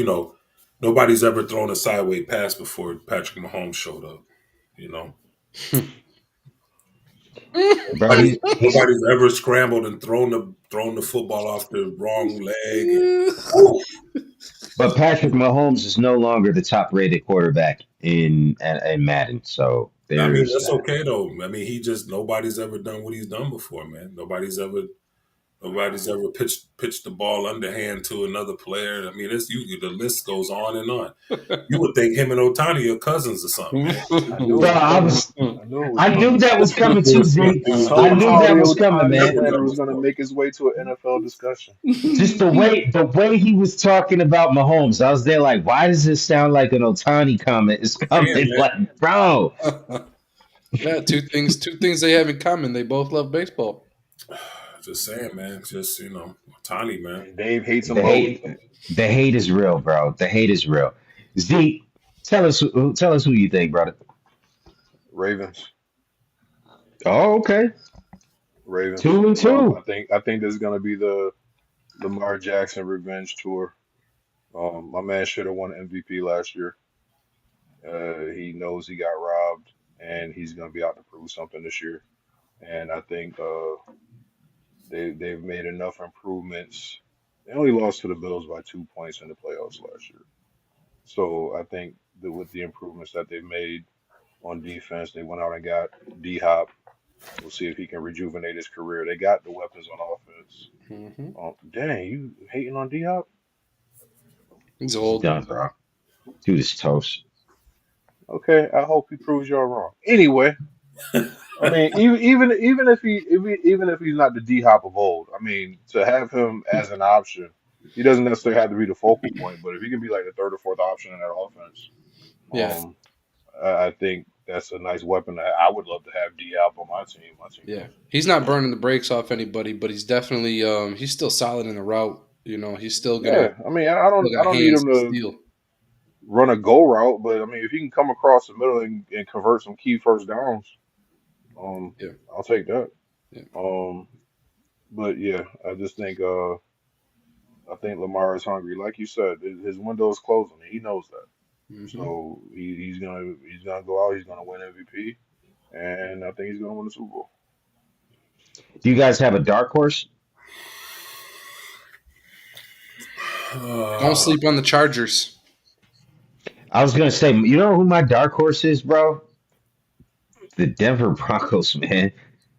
S1: nobody's ever thrown a sideways pass before Patrick Mahomes showed up. You know,
S4: Bro,
S1: nobody's ever scrambled and thrown the football off the wrong leg. Woo.
S4: but Patrick Mahomes is no longer the top-rated quarterback in Madden, so
S1: I mean,
S4: there's
S1: that's
S4: that.
S1: okay though. I mean, nobody's ever done what he's done before, man. Nobody's ever pitched the ball underhand to another player. I mean, the list goes on and on. You would think him and Otani are cousins or something, man.
S3: I
S4: Bro,
S3: knew it was coming. I knew it was
S4: I knew
S3: coming.
S4: that was coming
S3: They
S4: too,
S3: was
S4: Z.
S3: they was
S4: I
S3: talking
S4: knew
S3: about
S4: that
S3: the
S4: was coming,
S3: Otani
S4: man.
S1: Never
S3: slander
S1: that
S3: was
S1: was
S3: going to
S1: coming.
S3: make its way to an NFL discussion.
S4: Just the way he was talking about Mahomes, I was there like, why does this sound like an Otani comment is
S1: Yeah,
S4: coming?
S1: man.
S4: Like, bro,
S2: Yeah, two things they have in common. They both love baseball.
S1: Just saying, man. Just Otani, man.
S3: And Dave hates them
S4: the
S3: both.
S4: hate, the hate is real, bro. The hate is real. Z, tell us who you think, brother.
S3: Ravens.
S4: Oh, okay,
S3: Ravens.
S4: 2-2.
S3: I think this is going to be the Lamar Jackson revenge tour. My man should have won MVP last year. He knows he got robbed, and he's going to be out to prove something this year. And I think they've made enough improvements. They only lost to the Bills by 2 points in the playoffs last year. So I think that with the improvements that they've made on defense, they went out and got D Hop. We'll see if he can rejuvenate his career. They got the weapons on offense.
S2: Hmm.
S3: Dang, you hating on D Hop?
S2: He's
S4: He's
S2: old.
S4: done, bro. Dude is toast.
S3: Okay, I hope he proves y'all wrong. Anyway, I mean, even if he's not the D Hop of old, I mean, to have him as an option, he doesn't necessarily have to be the focal point. But if he can be like the third or fourth option in that offense,
S2: Yeah,
S3: um, I think that's a nice weapon. I would love to have D Hop on my team. My team
S2: yeah.
S3: don't.
S2: He's not burning the brakes off anybody, but he's definitely he's still solid in the route. He's
S3: Yeah, I mean, I
S2: still got
S3: don't need
S2: hands
S3: him
S2: to
S3: to
S2: steal.
S3: run a go route, but I mean, if he can come across the middle and convert some key first downs,
S2: Yeah,
S3: I'll take that.
S2: yeah.
S3: Um, but yeah, I think Lamar is hungry. Like you said, his window is closing. He knows that.
S2: Hmm.
S3: So he's gonna go out. He's gonna win MVP, and I think he's gonna win the Super Bowl.
S4: Do you guys have a dark horse?
S2: Don't
S1: Uh,
S2: sleep on the Chargers.
S4: I was gonna say, you know who my dark horse is, bro? The Denver Broncos, man.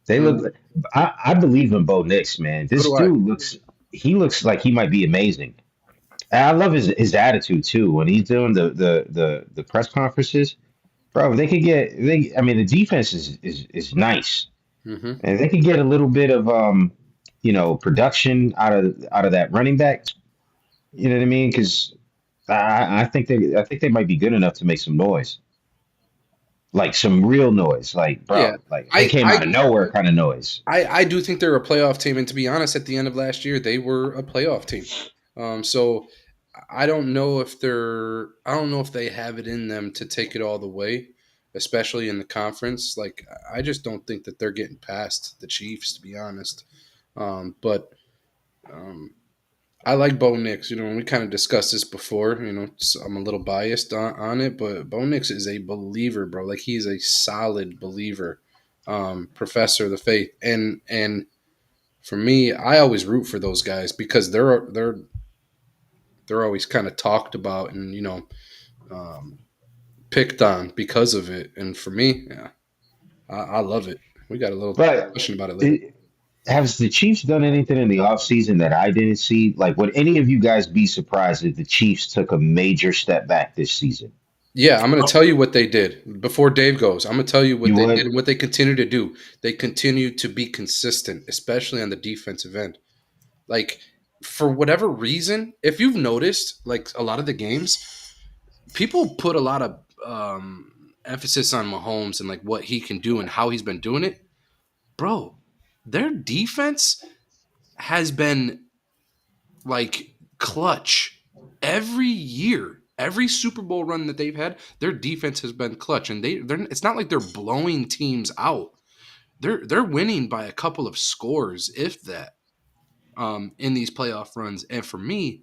S4: They
S2: Mm,
S4: look. I believe in Bo Nix, man.
S2: so
S4: This
S2: do I.
S4: dude looks. He looks like he might be amazing. And I love his attitude too when he's doing the press conferences, bro. They could get. I mean, the defense is nice,
S2: Hmm.
S4: and they could get a little bit of production out of that running back. You know what I mean? Because I think they might be good enough to make some noise, like some real noise, like
S2: Yeah,
S4: bro, like they
S2: I
S4: came
S2: I
S4: out of nowhere kind of noise.
S2: I do think they're a playoff team, and to be honest, at the end of last year, they were a playoff team. So I don't know if they have it in them to take it all the way, especially in the conference. Like I just don't think that they're getting past the Chiefs, to be honest. But um, I like Bo Nix. And we kind of discussed this before. So I'm a little biased on it, but Bo Nix is a believer, bro. Like he's a solid believer, professor of the faith, and for me, I always root for those guys because they're always kind of talked about and um, picked on because of it. And for me, yeah, I love it. We got a little
S4: But
S2: question about it later.
S4: it, has the Chiefs done anything in the offseason that I didn't see? Like, would any of you guys be surprised if the Chiefs took a major step back this season?
S2: Yeah, I'm going to tell you what they did before Dave goes. I'm going to tell you what
S4: You
S2: they did
S4: would?
S2: and what they continue to do. They continue to be consistent, especially on the defensive end. Like, for whatever reason, if you've noticed, like a lot of the games, people put a lot of emphasis on Mahomes and like what he can do and how he's been doing it. Bro, their defense has been like clutch every year. Every Super Bowl run that they've had, their defense has been clutch, and they're. It's not like they're blowing teams out. They're winning by a couple of scores, if that, in these playoff runs. And for me,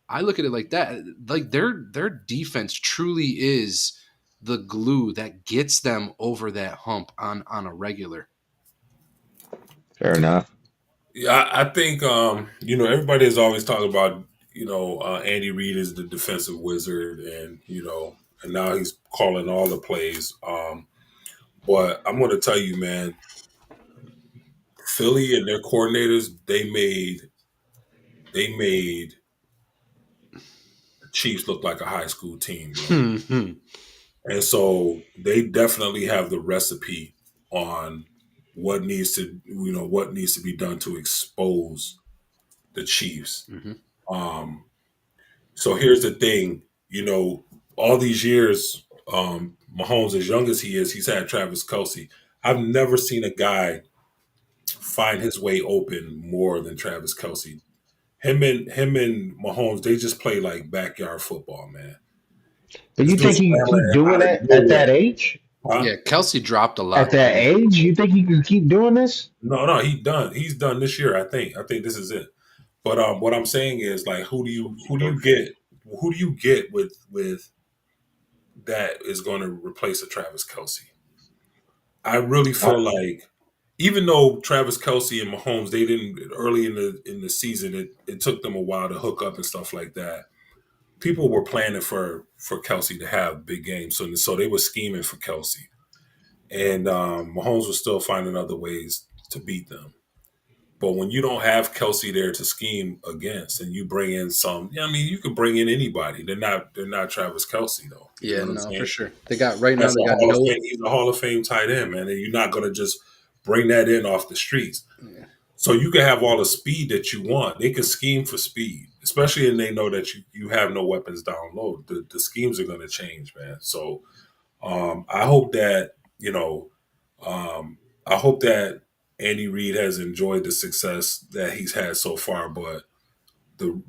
S2: I look at it like that. Like their defense truly is the glue that gets them over that hump on a regular.
S4: Fair enough.
S1: yeah, I think everybody has always talked about Andy Reid is the defensive wizard, and and now he's calling all the plays. But I'm going to tell you, man, Philly and their coordinators, they made the Chiefs look like a high school team, bro. And so they definitely have the recipe on what needs to be done to expose the Chiefs.
S2: Mm-hmm.
S1: Um, so here's the thing, all these years, Mahomes, as young as he is, he's had Travis Kelce. I've never seen a guy find his way open more than Travis Kelce. Him and Mahomes, they just play like backyard football, man.
S4: But
S1: This
S4: you think
S1: dude's
S4: he can keep
S1: scrambling
S4: doing
S1: out of
S4: that at
S1: nowhere.
S4: that age?
S1: Huh?
S2: Yeah, Kelsey dropped a
S4: At
S2: lot.
S4: that age, you think he can keep doing this?
S1: No, he's done. He's done this year, I think. I think this is it. But what I'm saying is, like, who do you get with that is going to replace a Travis Kelce? I really
S4: I,
S1: feel like, even though Travis Kelce and Mahomes, they didn't early in the season, it took them a while to hook up and stuff like that. People were planning for Kelce to have big games, so they were scheming for Kelce, and Mahomes was still finding other ways to beat them. But when you don't have Kelce there to scheme against, and you bring in you could bring in anybody. They're not Travis Kelce though. You know
S2: Yeah,
S1: what I'm
S2: no, for
S1: saying?
S2: sure. They got right now.
S1: That's
S2: They
S1: a
S2: got
S1: Hall of
S2: Noah.
S1: Fame. He's a Hall of Fame tight end, man. And you're not going to just bring that in off the streets.
S2: Yeah.
S1: So you can have all the speed that you want. They can scheme for speed, especially and they know that you have no weapons down low. The schemes are going to change, man. So I hope that um, I hope that Andy Reid has enjoyed the success that he's had so far. But the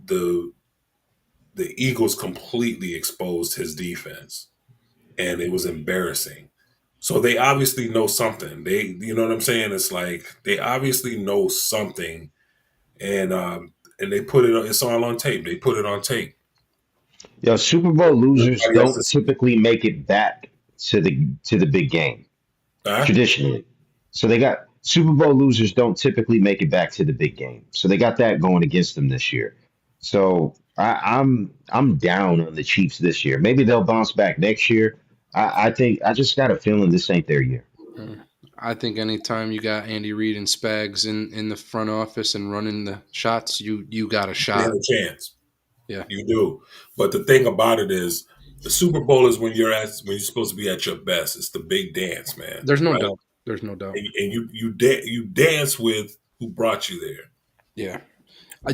S1: the Eagles completely exposed his defense, and it was embarrassing. So they obviously know something. You know what I'm saying? It's like they obviously know something, and they put it. It's all on tape. They put it on tape.
S4: Yo, Super Bowl losers
S1: Everybody else
S4: don't
S1: is,
S4: typically make it back to the big game
S1: huh?
S4: traditionally. So they got Super Bowl losers don't typically make it back to the big game. So they got that going against them this year. So I'm down on the Chiefs this year. Maybe they'll bounce back next year. I think I just got a feeling this ain't their year.
S2: I think anytime you got Andy Reid and Spags in the front office and running the shots, you got a
S1: They
S2: shot.
S1: have a chance.
S2: Yeah.
S1: You do. But the thing about it is, the Super Bowl is when you're supposed to be at your best. It's the big dance, man.
S2: There's no
S1: Right?
S2: doubt. There's no doubt.
S1: And you dance with who brought you there.
S2: Yeah.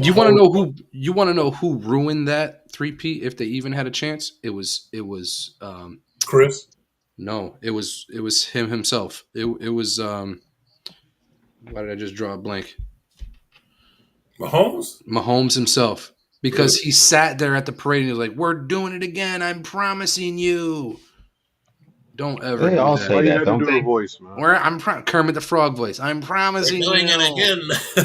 S2: You want to
S1: Mahomes,
S2: know who? You want to know who ruined that three-peat if they even had a chance? It was.
S1: Chris,
S2: No, it was him himself. It was. Why did I just draw a blank?
S1: Mahomes,
S2: Mahomes himself, because
S1: really?
S2: he sat there at the parade and he was like, "We're doing it again. I'm promising you. Don't ever
S4: They
S2: do
S4: all
S2: that."
S3: Why
S4: say
S3: you
S4: that,
S3: had to
S4: don't
S3: do the
S4: they?
S3: voice, man?
S2: Kermit the Frog voice. I'm
S1: We're
S2: promising
S1: doing it
S2: you.
S1: again.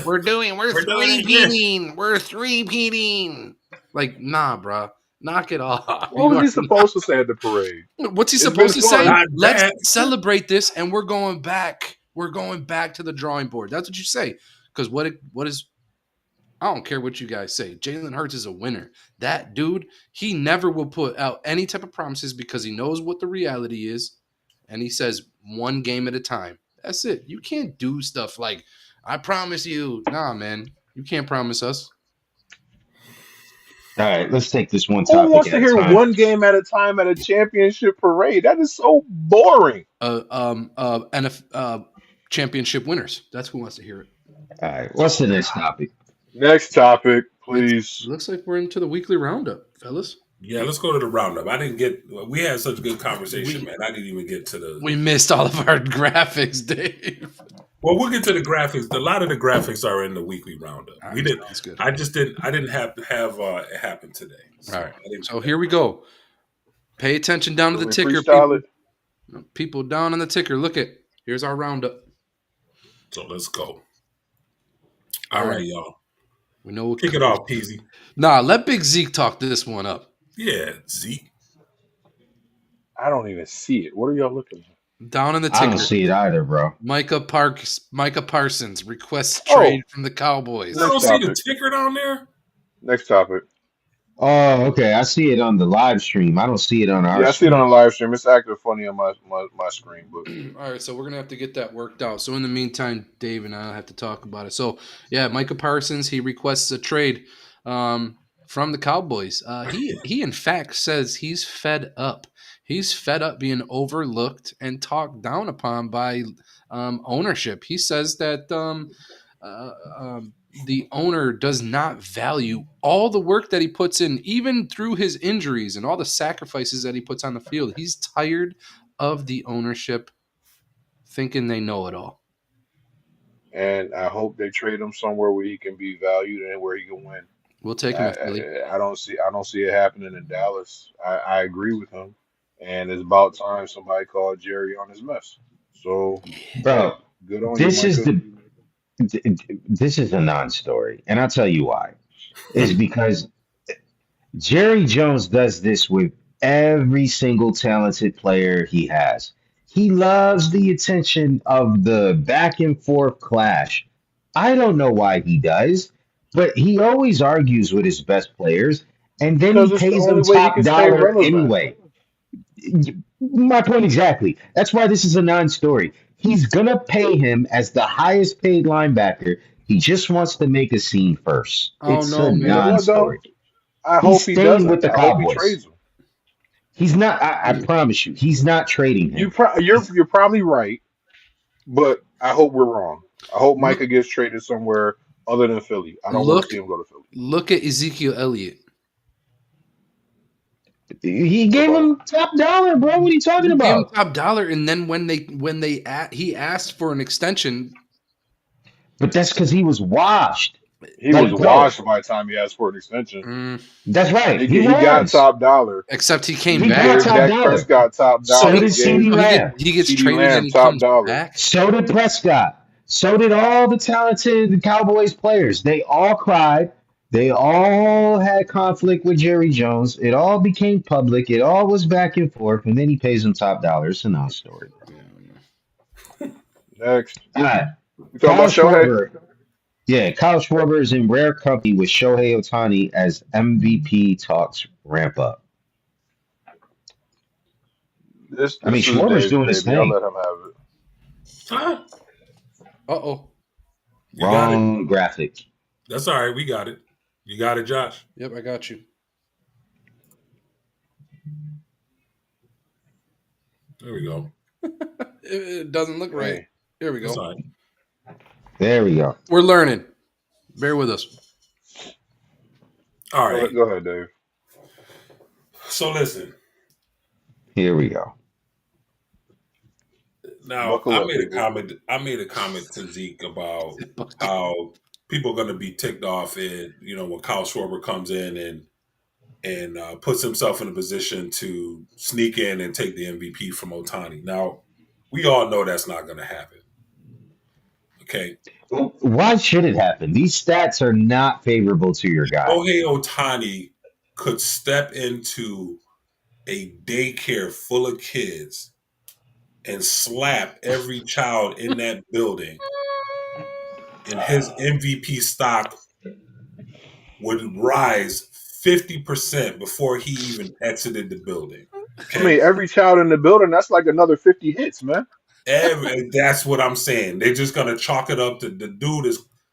S2: We're
S1: We're doing it again.
S2: three-peating. We're three-peating. Like, nah, bro. Knock it off.
S3: What
S2: You
S3: was
S2: are
S3: he supposed to say at the parade?
S2: What's he
S3: It's been
S2: supposed to say?
S3: fun.
S1: Not
S2: Let's
S1: that.
S2: celebrate this, and we're going back. We're going back to the drawing board. That's what you say. Because what is? I don't care what you guys say. Jalen Hurts is a winner. That dude, he never will put out any type of promises because he knows what the reality is, and he says one game at a time. That's it. You can't do stuff like I promise you. Nah, man, you can't promise us.
S4: All right, let's take this one
S3: Who
S4: topic
S3: wants to
S4: at a
S3: hear
S4: time.
S3: one game at a time at a championship parade? That is so boring.
S2: Championship winners. That's who wants to hear it.
S4: All right, what's the next topic?
S3: Next topic,
S2: It
S3: please.
S2: looks like we're into the weekly roundup, fellas.
S1: Yeah, let's go to the roundup. I didn't get. We had such a good conversation,
S2: We-
S1: man. I didn't even get to the.
S2: We missed all of our graphics, Dave.
S1: Well, we'll get to the graphics. A lot of the graphics are in the weekly roundup.
S2: All
S1: We
S2: right,
S1: didn't.
S2: sounds good.
S1: I just didn't. I didn't have it happen today. So
S2: All right.
S1: I didn't
S2: So
S1: do
S2: here we go. Pay attention down to
S3: Let
S2: the
S3: me
S2: ticker,
S3: freestyle
S2: people.
S3: it.
S2: People down on the ticker. Look at here's our roundup.
S1: that. So let's go. All right, y'all.
S2: We know what
S1: Kick it off, Peasy.
S2: Nah, let Big Zeke talk this one up.
S1: Yeah, Zeke.
S3: I don't even see it. What are y'all looking at?
S2: Down in the
S4: I
S2: ticker.
S4: don't see it either, bro.
S2: Micah Parsons requests
S3: Oh.
S2: trade from the Cowboys.
S1: You don't
S3: Next
S1: see the
S3: topic.
S1: ticker down there?
S3: Next topic.
S4: Oh, okay. I see it on the live stream. I don't see it on our
S3: Yeah, I see it on
S4: stream.
S3: the live stream. It's acting funny on my screen, but
S2: All right, so we're gonna have to get that worked out. So in the meantime, Dave and I have to talk about it. So yeah, Micah Parsons he requests a trade from the Cowboys. He in fact says he's fed up. He's fed up being overlooked and talked down upon by ownership. He says that uh, the owner does not value all the work that he puts in, even through his injuries and all the sacrifices that he puts on the field. He's tired of the ownership thinking they know it all.
S3: and I hope they trade him somewhere where he can be valued and where he can win.
S2: We'll take him
S3: I,
S2: to Philly.
S3: I don't see it happening in Dallas. I agree with him, and it's about time somebody called Jerry on his mess. So, hey,
S4: Bro,
S3: good on you,
S4: this is
S3: Micah.
S4: the this is a non-story, and I'll tell you why. Is because Jerry Jones does this with every single talented player he has. He loves the attention of the back and forth clash. I don't know why he does, but he always argues with his best players, and then he
S3: Because it's the
S4: pays
S3: only
S4: them
S3: way he
S4: top
S3: can stay
S4: dollar
S3: relevant.
S4: anyway. My point exactly. That's why this is a non-story. He's gonna pay him as the highest paid linebacker. He just wants to make a scene first.
S2: Oh
S4: It's a
S2: no,
S3: You know
S2: man!
S3: what though?
S4: non-story.
S3: I
S4: He's
S3: hope he
S4: staying with
S3: doesn't.
S4: the
S3: I hope he
S4: Cowboys.
S3: trades him.
S4: He's not. I promise you, he's not trading him.
S3: You're probably right, but I hope we're wrong. I hope
S2: Look,
S3: Micah gets traded somewhere other than Philly. I don't want to
S2: look,
S3: see him go to Philly.
S2: look at Ezekiel Elliott.
S4: He
S3: What
S4: gave
S3: about him?
S4: him top dollar, bro. What are you talking
S2: He gave him
S4: about?
S2: top dollar, and then he asked for an extension.
S4: But that's because he was washed.
S3: He was
S4: Like, bro,
S3: washed by the time he asked for an extension.
S2: Mm,
S4: that's right. He
S3: He got
S4: was.
S3: top dollar.
S2: except he came
S3: He
S4: He got
S2: back.
S3: gave
S4: top
S3: Dak
S4: dollar.
S3: Prescott top
S4: So
S3: dollar.
S2: He
S3: He
S4: did
S3: gave
S4: CeeDee Lamb.
S2: he gets
S3: CeeDee
S2: traded and
S3: Lamb
S2: he
S3: top
S2: comes
S3: dollar.
S2: back.
S4: So did Prescott. So did all the talented Cowboys players. They all cried. They all had conflict with Jerry Jones. It all became public. It all was back and forth. And then he pays them top dollars. It's a non-story.
S3: Next,
S4: All right.
S3: we talking
S4: Kyle
S3: about Shohei.
S4: Schwarber. Yeah, Kyle Schwarber is in rare company with Shohei Ohtani as MVP talks ramp up. I mean,
S3: This is
S4: Schwarber's
S3: Dave's
S4: doing his
S3: baby. I'll
S4: thing.
S3: let him have it.
S1: Huh?
S2: Uh-oh.
S1: You got it.
S4: Wrong graphic.
S1: That's all right. We got it. You got it, Josh.
S2: Yep, I got you.
S1: There we go.
S2: It doesn't look right.
S3: Hey,
S2: Here we
S1: That's
S2: go.
S1: all right.
S4: There we go.
S2: We're learning. Bear with us.
S1: All right.
S3: go ahead, Dave.
S1: So listen.
S4: Here we go.
S1: Now
S3: Buckle
S1: I
S3: up,
S1: made a
S3: people.
S1: comment. I made a comment to Zeke about how people are going to be ticked off, and when Kyle Schwarber comes in and puts himself in a position to sneak in and take the MVP from Otani. Now we all know that's not going to happen. Okay,
S4: Why should it happen? These stats are not favorable to your guy.
S1: Shohei Otani could step into a daycare full of kids and slap every child in that building, and his MVP stock would rise 50% before he even exited the building.
S3: I
S1: Okay.
S3: mean, every child in the building, that's like another 50 hits, man.
S1: That's what I'm saying. They're just gonna chalk it up to the dude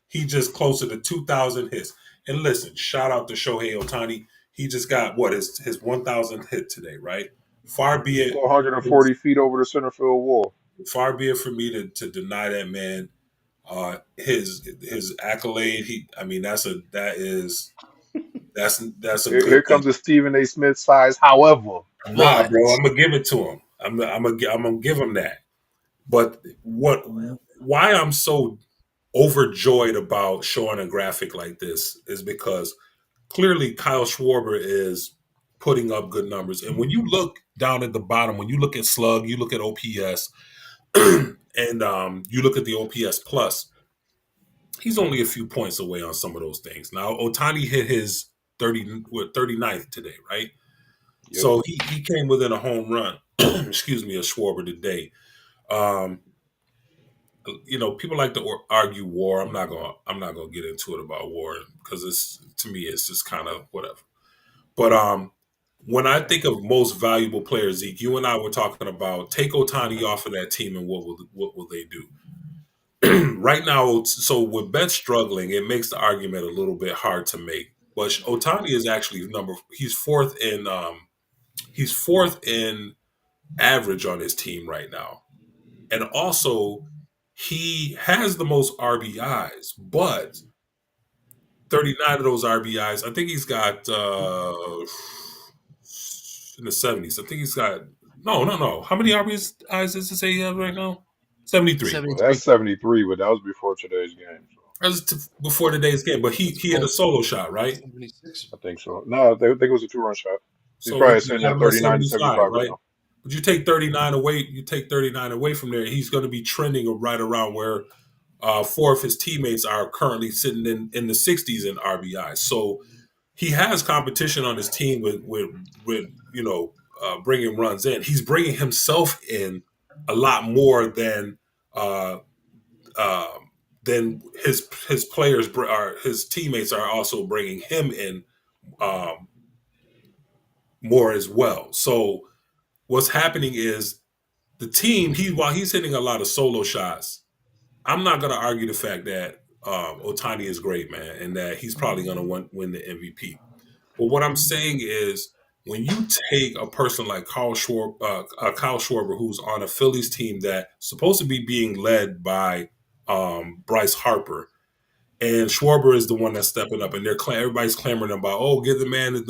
S1: he just closer to 2,000 hits. And listen, shout out to Shohei Otani. He just got his 1,000th hit today, right? Far be it
S3: 440 feet over the center field wall.
S1: far be it for me to deny that man his accolade. I mean that's a
S3: Here
S1: good thing.
S3: comes a Stephen A. Smith size. However,
S1: Nah,
S2: What?
S1: bro, I'm gonna give it to him. I'm gonna give him that. But why I'm so overjoyed about showing a graphic like this is because clearly Kyle Schwarber is putting up good numbers. And when you look down at the bottom, when you look at slug, you look at OPS, and you look at the OPS plus, he's only a few points away on some of those things. Now, Otani hit his 39th today, right?
S3: yep.
S1: So he came within a home run, excuse me, of Schwarber today. Um, people like to argue war. I'm not gonna get into it about war because it's to me it's just kind of whatever. But when I think of most valuable players, Zeke, you and I were talking about take Otani off of that team and what will they do? Right now, so with Bet struggling, it makes the argument a little bit hard to make. But Otani is actually he's fourth in average on his team right now. And also he has the most RBIs, but 39 of those RBIs, I think he's got in the 70s. I think he's got no. How many RBIs does it say he has right now? 73.
S3: Well,
S2: 73.
S3: that's 73, but that was before today's game. So
S1: That's before today's game, but he had a solo shot, right?
S2: 76.
S3: I think so. No, I think it was a 2-run shot. He's
S1: So
S3: probably
S1: you
S3: sitting
S1: got
S3: at
S1: him at
S3: 39 to
S1: 75,
S3: 75 right
S1: right?
S3: now.
S1: But you take 39 away. You take 39 away from there. He's going to be trending right around where four of his teammates are currently sitting in the 60s in RBI. So he has competition on his team with bringing runs in. He's bringing himself in a lot more uh, uh, than his players are. His teammates are also bringing him in um, more as well. So what's happening is the team. While he's hitting a lot of solo shots, I'm not going to argue the fact that Otani is great, man, and that he's probably going to win the MVP. But what I'm saying is, when you take a person like Kyle Schwarber, who's on a Phillies team that's supposed to be being led by Bryce Harper, and Schwarber is the one that's stepping up, and everybody's clamoring about, oh, give the man,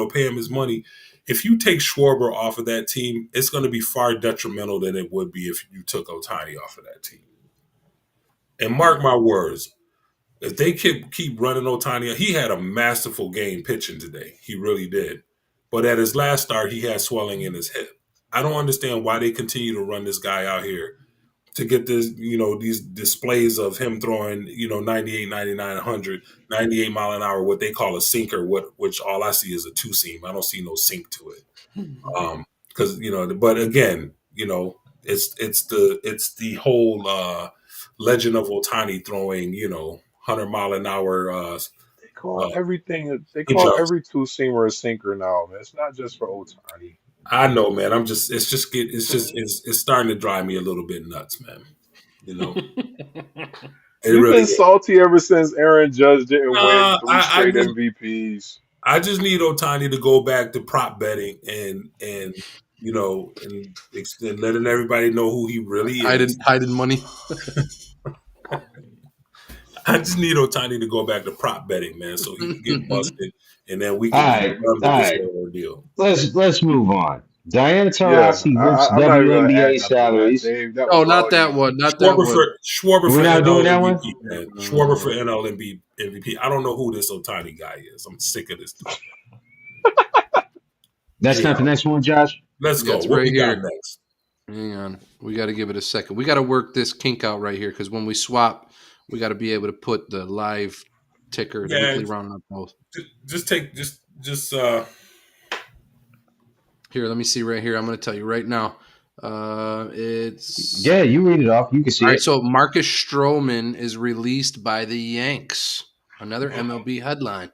S1: pay him his money. If you take Schwarber off of that team, it's going to be far detrimental than it would be if you took Otani off of that team. And mark my words, if they keep running Otani, he had a masterful game pitching today. He really did. But at his last start, he had swelling in his hip. I don't understand why they continue to run this guy out here to get these displays of him throwing, 98, 99, 100, 98 mile an hour, what they call a sinker, which all I see is a two seam. I don't see no sink to it. Because, but again, it's the whole legend of Otani throwing, 100 mile an hour
S3: They call
S1: uh,
S3: everything. They call
S1: changeups.
S3: every two-seamer a sinker now, man. It's not just for Otani.
S1: I know, man. It's starting to drive me a little bit nuts, man. You know, it
S3: You've
S1: really
S3: been
S1: is.
S3: salty ever since Aaron Judge didn't win three
S1: I
S3: straight
S1: just
S3: MVPs.
S1: I just need Otani to go back to prop betting and letting everybody know who he really is.
S2: Hiding money.
S1: I just need Otani to go back to prop betting, man, so he can get busted, and then we
S4: All
S1: can be
S4: right,
S1: done
S4: all
S1: with this
S4: right.
S1: whole ordeal.
S4: Let's move on. Diana
S3: Yeah,
S4: Taurasi
S3: I,
S4: versus
S3: I'm not even gonna add
S4: WNBA
S3: nothing to that,
S4: salaries.
S3: Dave. That
S2: Oh,
S3: was
S2: not
S3: all
S2: that
S3: you.
S2: one. Not that one.
S1: Schwarber
S4: We're
S1: for
S4: not doing
S1: NL
S4: that one.
S1: MVP, man. Schwarber for NL MVP. I don't know who this Otani guy is. I'm sick of this dude.
S4: That's not the
S1: Anyhow,
S4: next one, Josh.
S1: let's go.
S2: That's
S1: What
S2: right
S1: we got
S2: here.
S1: next?
S2: Hang on. We got to give it a second. We got to work this kink out right here because when we swap, we got to be able to put the live ticker, the
S1: Yeah,
S2: weekly roundup both.
S1: just take just
S2: Here, let me see right here. I'm going to tell you right now. It's
S4: Yeah, you read it off. You can
S2: all
S4: see
S2: right.
S4: it.
S2: So Marcus Stroman is released by the Yanks. Another MLB headline.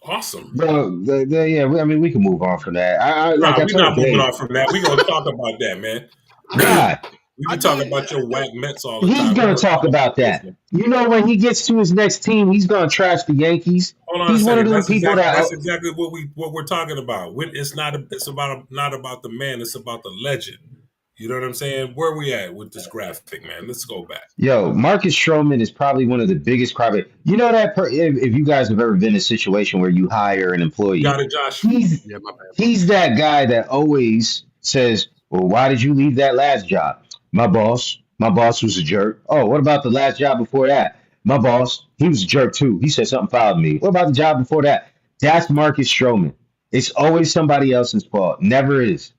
S1: awesome.
S4: Bro, yeah, I mean, we can move on from that. Like
S1: Nah,
S4: I
S1: we're not
S4: told
S1: moving
S4: Dave,
S1: on from that. We're gonna talk about that, man.
S4: why?
S1: We
S2: I
S1: can talk
S2: thought
S1: about your whack Mets all the
S4: He's
S1: time. We're
S4: gonna
S1: gonna
S4: talk
S1: talk about
S4: about
S1: this
S4: that.
S1: one.
S4: You know, when he gets to his next team, he's gonna trash the Yankees.
S1: Hold on a
S4: He's one of
S1: second.
S4: them people that.
S1: That's exactly what we're talking about. Not about the man. It's about the legend. You know what I'm saying? Where we at with this graphic, man? Let's go back.
S4: Yo, Marcus Stroman is probably one of the biggest crybabies. You know that if you guys have ever been in a situation where you hire an
S1: You
S4: employee,
S1: got it, Josh.
S4: he's
S2: yeah, my bad.
S4: he's that guy that always says, "Well, why did you leave that last job?" My boss was a jerk. Oh, what about the last job before that? My boss, he was a jerk too. He said something foul to me. What about the job before that? That's Marcus Stroman. It's always somebody else's fault. Never is.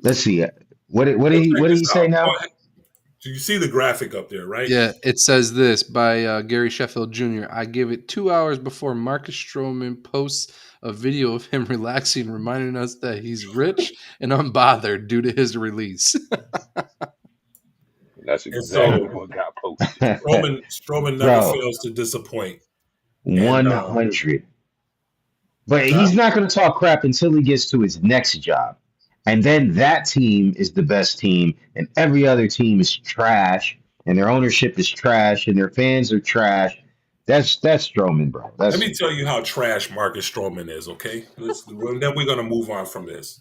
S4: Let's see. What
S1: So
S4: did he
S1: check
S4: what did
S1: this
S4: he say
S1: out.
S4: now?
S1: So you see the graphic up there, right?
S2: Yeah, it says this by Gary Sheffield Jr. I give it 2 hours before Marcus Stroman posts a video of him relaxing, reminding us that he's rich and unbothered due to his release.
S3: That's
S1: And
S3: exactly
S1: so
S3: what got posted.
S1: Stroman never
S4: Bro,
S1: fails to disappoint. And
S4: 100. But
S1: Huh?
S4: he's not going to talk crap until he gets to his next job. And then that team is the best team, and every other team is trash, and their ownership is trash, and their fans are trash. That's Strowman, bro.
S1: Let
S4: That's
S1: me tell you how trash Marcus Stroman is, okay? Then we're going to move on from this.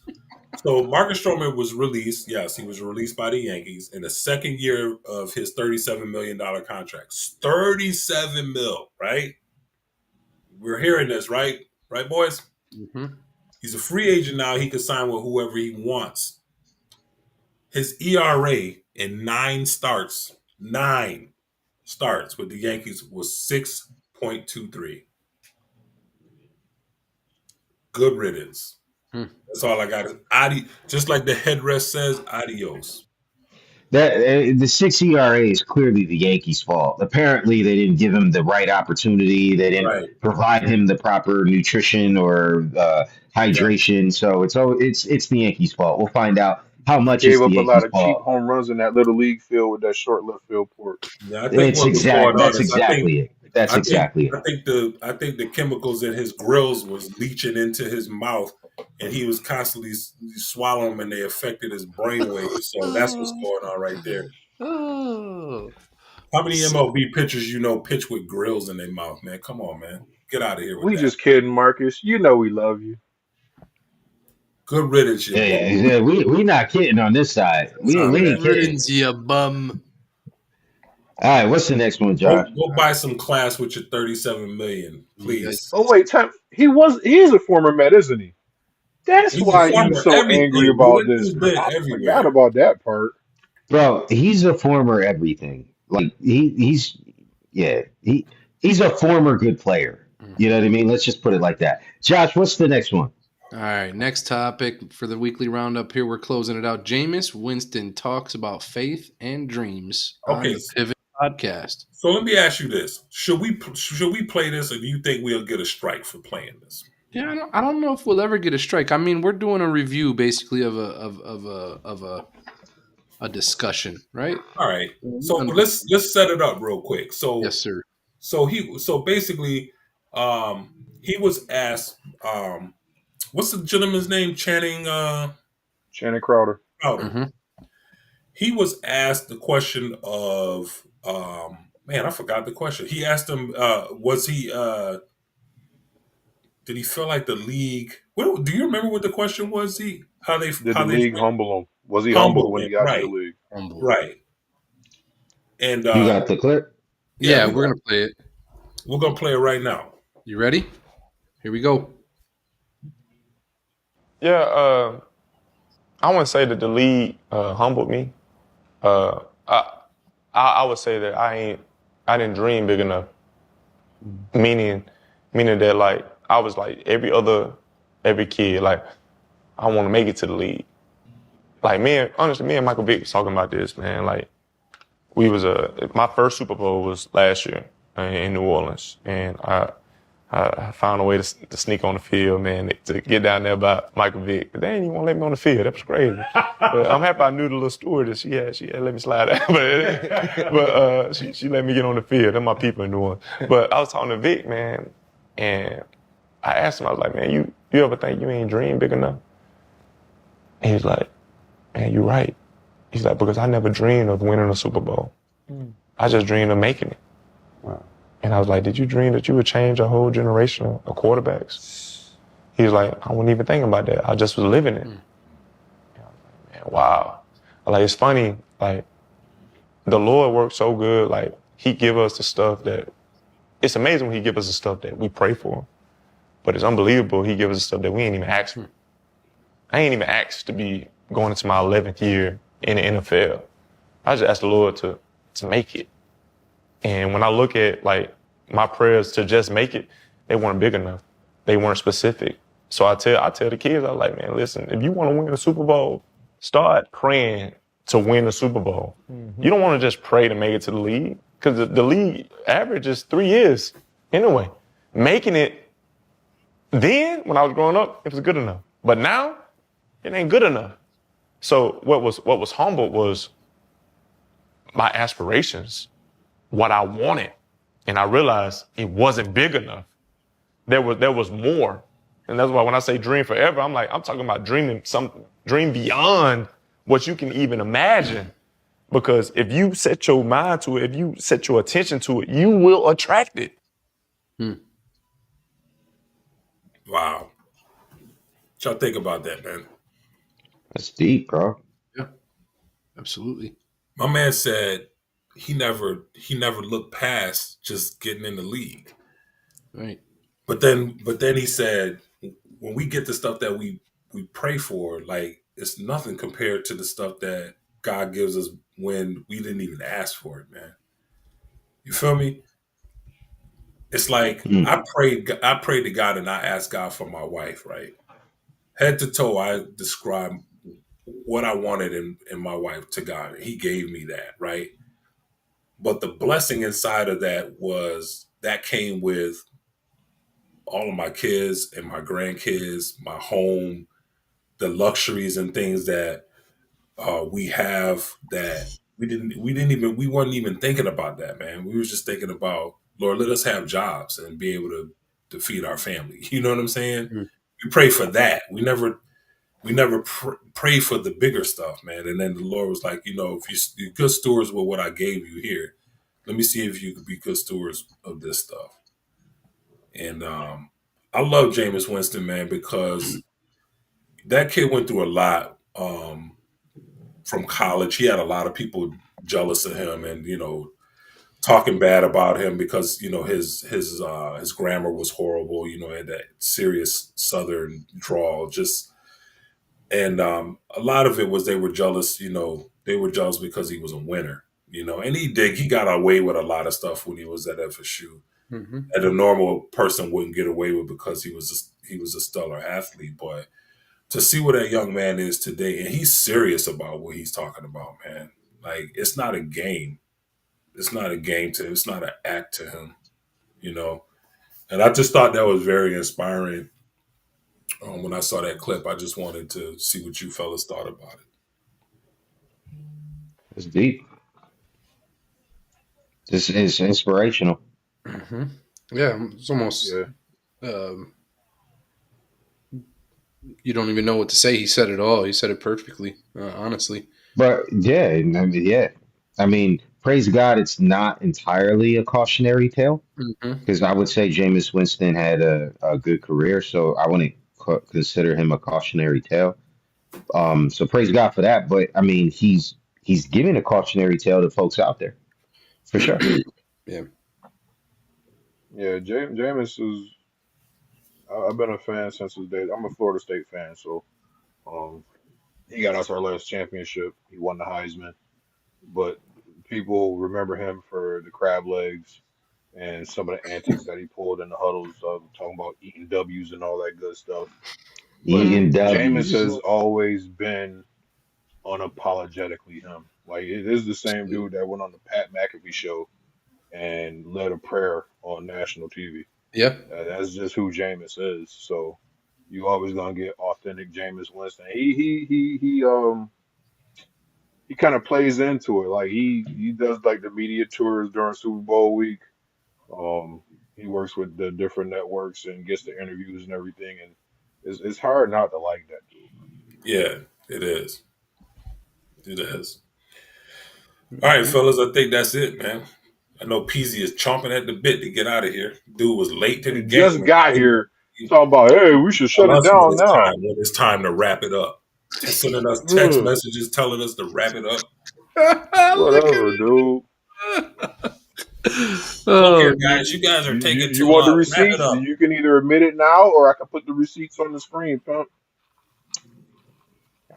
S1: So Marcus Stroman was released. Yes, he was released by the Yankees in the second year of his $37 million contract. 37 mil, right? We're hearing this, right? Right, boys?
S2: Mm-hmm.
S1: He's a free agent now. He can sign with whoever he wants. His ERA in nine starts with the Yankees was 6.23. Good riddance.
S2: Hmm.
S1: That's all I got. Just like the headrest says, adios.
S4: that the 6 ERA is clearly the Yankees' fault. Apparently, they didn't give him the right opportunity. They didn't
S1: Right.
S4: provide him the proper nutrition or
S1: Yeah.
S4: hydration. So it's the Yankees' fault. We'll find out how much
S3: Gave
S4: it's the
S3: up a lot
S4: Yankees'
S3: of cheap
S4: fault.
S3: home runs in that little league field with that short left field porch.
S1: Yeah, I think what was going on
S4: That's
S1: is
S4: exactly it. That's exactly it.
S1: I think the chemicals in his grills was leaching into his mouth, and he was constantly swallowing them, and they affected his brain waves. So that's what's going on right there.
S2: Oh.
S1: How many MLB pitchers pitch with grills in their mouth, man? Come on, man, get out of here with
S3: We
S1: that.
S3: just kidding, Marcus. You know we love you.
S1: Good riddance, you
S4: Yeah,
S1: bum.
S4: yeah, we not kidding on this side. We
S1: Nah,
S4: we
S1: man.
S4: ain't
S2: Good
S4: kidding.
S2: riddance, you bum.
S4: All right, what's the next one, Josh?
S1: Go buy some class with your 37 million, please.
S3: Oh
S2: Yikes.
S3: wait, time. He is a former Met, isn't he? That's
S1: He's a
S3: why he was
S1: former
S3: so angry
S1: everything. We
S3: about
S1: went
S3: this.
S1: through the
S3: I forgot
S1: everywhere.
S3: about that part.
S4: Bro, he's a former everything. Like he's yeah, he's a former good player. You know
S2: Mhm.
S4: what I mean? Let's just put it like that. Josh, what's the next one?
S2: All right, next topic for the weekly roundup here. We're closing it out. Jameis Winston talks about faith and dreams on
S1: Okay,
S2: the Pivot podcast.
S1: so let me ask you this: should we play this, or do you think we'll get a strike for playing this?
S2: Yeah, I don't know if we'll ever get a strike. I mean, we're doing a review basically of a discussion, right?
S1: All right.
S2: We
S1: So
S2: understand.
S1: let's set it up real quick.
S2: Yes, sir.
S1: So basically, he was asked, what's the gentleman's name? Channing
S3: Shannon Crowder.
S1: Crowder.
S2: Mm-hmm.
S1: He was asked the question of, man, I forgot the question. He asked him, was he did he feel like the league? What do you remember? What the question was?
S3: Did the
S1: How they
S3: league humble him? Was he humbled
S1: humbled
S3: when
S1: him?
S3: he got to the
S1: Right,
S3: league?
S2: Humble.
S1: right. And
S4: You got the clip?
S1: yeah,
S2: Yeah, we're gonna play it.
S1: we're gonna play it right now.
S2: You ready? Here we go.
S5: Yeah, I wouldn't say that the league humbled me. Uh, I, I would say that I didn't dream big enough. Meaning that like I was like every kid, like I want to make it to the league. Like honestly, me and Michael Vick was talking about this, man. Like my first Super Bowl was last year in New Orleans, and I found a way to sneak on the field, man, to get down there by Michael Vick. But they didn't even want to let me on the field. That was crazy. But I'm happy I knew the little stewardess. She had let me slide out. but she let me get on the field. They're my people in New Orleans. But I was talking to Vic, man, and I asked him, I was like, man, you ever think you ain't dream big enough? And he was like, man, you're right. He's like, because I never dreamed of winning a Super Bowl. I just dreamed of making it.
S6: Wow.
S5: And I was like, did you dream that you would change a whole generation of quarterbacks? He was like, I wasn't even thinking about that. I just was living it. And I was like, man, wow. Like, it's funny, like, the Lord works so good. Like, he give us the stuff that, it's amazing when he give us the stuff that we pray for. But it's unbelievable he gives us stuff that we ain't even asked for. I ain't even asked to be going into my 11th year in the NFL. I just asked the Lord to make it. And when I look at like my prayers to just make it, they weren't big enough. They weren't specific. So I tell the kids, I was like, man, listen, if you want to win the Super Bowl, start praying to win the Super Bowl. Mm-hmm. You don't want to just pray to make it to the league, because the league average is 3 years anyway. Making it then, when I was growing up, it was good enough. But now, it ain't good enough. So what was humbled was my aspirations, what I wanted. And I realized it wasn't big enough. There was more. And that's why when I say dream forever, I'm talking about dream beyond what you can even imagine. Because if you set your mind to it, if you set your attention to it, you will attract it.
S1: Wow. What y'all think about that, man?
S4: That's deep, bro.
S2: Yeah, absolutely.
S1: My man said he never looked past just getting in the league.
S2: Right.
S1: But then he said when we get the stuff that we pray for, like it's nothing compared to the stuff that God gives us when we didn't even ask for it, man. You feel me? It's like
S4: Mm.
S1: I prayed to God and I asked God for my wife, right? Head to toe, I described what I wanted in my wife to God. And he gave me that, right? But the blessing inside of that came with all of my kids and my grandkids, my home, the luxuries and things that we have that we weren't even thinking about that, man. We were just thinking about, Lord, let us have jobs and be able to feed our family. You know what I'm saying?
S2: Mm.
S1: We pray for that. We never pray for the bigger stuff, man. And then the Lord was like, if you're good stewards with what I gave you here, let me see if you could be good stewards of this stuff. And I love Jameis Winston, man, because that kid went through a lot from college. He had a lot of people jealous of him and, talking bad about him because, his grammar was horrible, had that serious Southern drawl. And a lot of it was they were jealous, they were jealous because he was a winner, and he got away with a lot of stuff when he was at FSU
S2: Mm-hmm.
S1: that a normal person wouldn't get away with because he was a stellar athlete. But to see where that young man is today, and he's serious about what he's talking about, man. Like it's not a game. It's not a game to him. It's not an act to him, you know. And I just thought that was very inspiring. When I saw that clip, I just wanted to see what you fellas thought about it.
S4: It's deep. This is inspirational.
S2: Mm-hmm. Yeah, it's almost.
S3: Yeah.
S2: You don't even know what to say. He said it all. He said it perfectly. Honestly.
S4: But yeah, I mean, yeah. I mean, praise God, it's not entirely a cautionary tale
S2: Mm-hmm.
S4: because I would say Jameis Winston had a good career, so I wouldn't consider him a cautionary tale. So praise God for that. But I mean, he's giving a cautionary tale to folks out there for sure.
S2: Yeah.
S3: Yeah, Jameis is. I've been a fan since his days. I'm a Florida State fan, so um, he got us our last championship. He won the Heisman, but people remember him for the crab legs and some of the antics that he pulled in the huddles, talking about eating W's and all that good stuff. But
S4: Eating
S3: Jameis
S4: W's.
S3: has always been unapologetically him. Like it is the same dude that went on the Pat McAfee show and led a prayer on national TV.
S2: Yeah.
S3: That's just who Jameis is. So you always gonna get authentic Jameis Winston. He kind of plays into it. Like he does like the media tours during Super Bowl week. Um, he works with the different networks and gets the interviews and everything. And it's hard not to like that dude.
S1: Yeah, it is. It is. All right,
S2: Mm-hmm.
S1: fellas, I think that's it, man. I know Peasy is chomping at the bit to get out of here. Dude was late to the
S3: He
S1: game.
S3: just got here
S1: He
S3: talking about, hey, we should shut
S1: tell
S3: it
S1: us
S3: down now.
S1: when it's time to wrap it up. Sending us text
S3: Ugh,
S1: messages telling us to wrap it up.
S2: Look at
S3: whatever, dude.
S2: it.
S1: Look here,
S2: Oh,
S1: guys. You guys are taking
S3: You
S1: too
S3: want the
S1: long. Wrap it
S3: receipts?
S1: up.
S3: You can either admit it now, or I can put the receipts on the screen, pimp.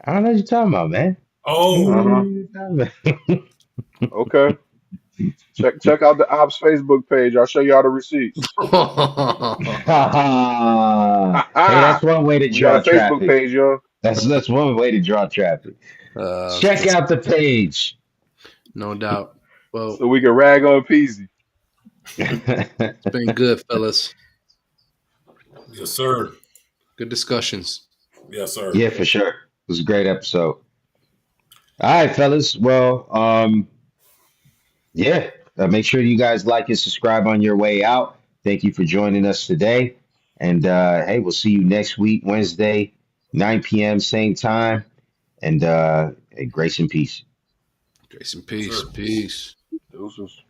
S4: I don't know what you're talking about, man. I don't
S1: Oh,
S3: Uh
S4: know
S3: huh.
S4: what you're talking
S3: Okay. Check out the Ops Facebook page. I'll show you all the receipts.
S4: about.
S3: Ha
S4: Hey, that's
S3: ha.
S4: one way to
S3: We got
S4: draw
S3: a Facebook
S4: traffic.
S3: page, yo.
S4: That's one way to draw traffic. Check
S2: that's
S4: out the page.
S2: no doubt. Well,
S3: So we can rag on Peasy.
S2: it's been good, fellas.
S1: yes, sir.
S2: Good discussions.
S1: Yes, sir.
S4: Yeah, for sure. It was a great episode. All right, fellas. Well, yeah. Make sure you guys like and subscribe on your way out. Thank you for joining us today. And hey, we'll see you next week, Wednesday, 9 p.m. same time. And hey, grace and peace.
S2: Grace and
S1: Yes,
S2: peace.
S1: sir.
S2: Peace.
S3: Deuces.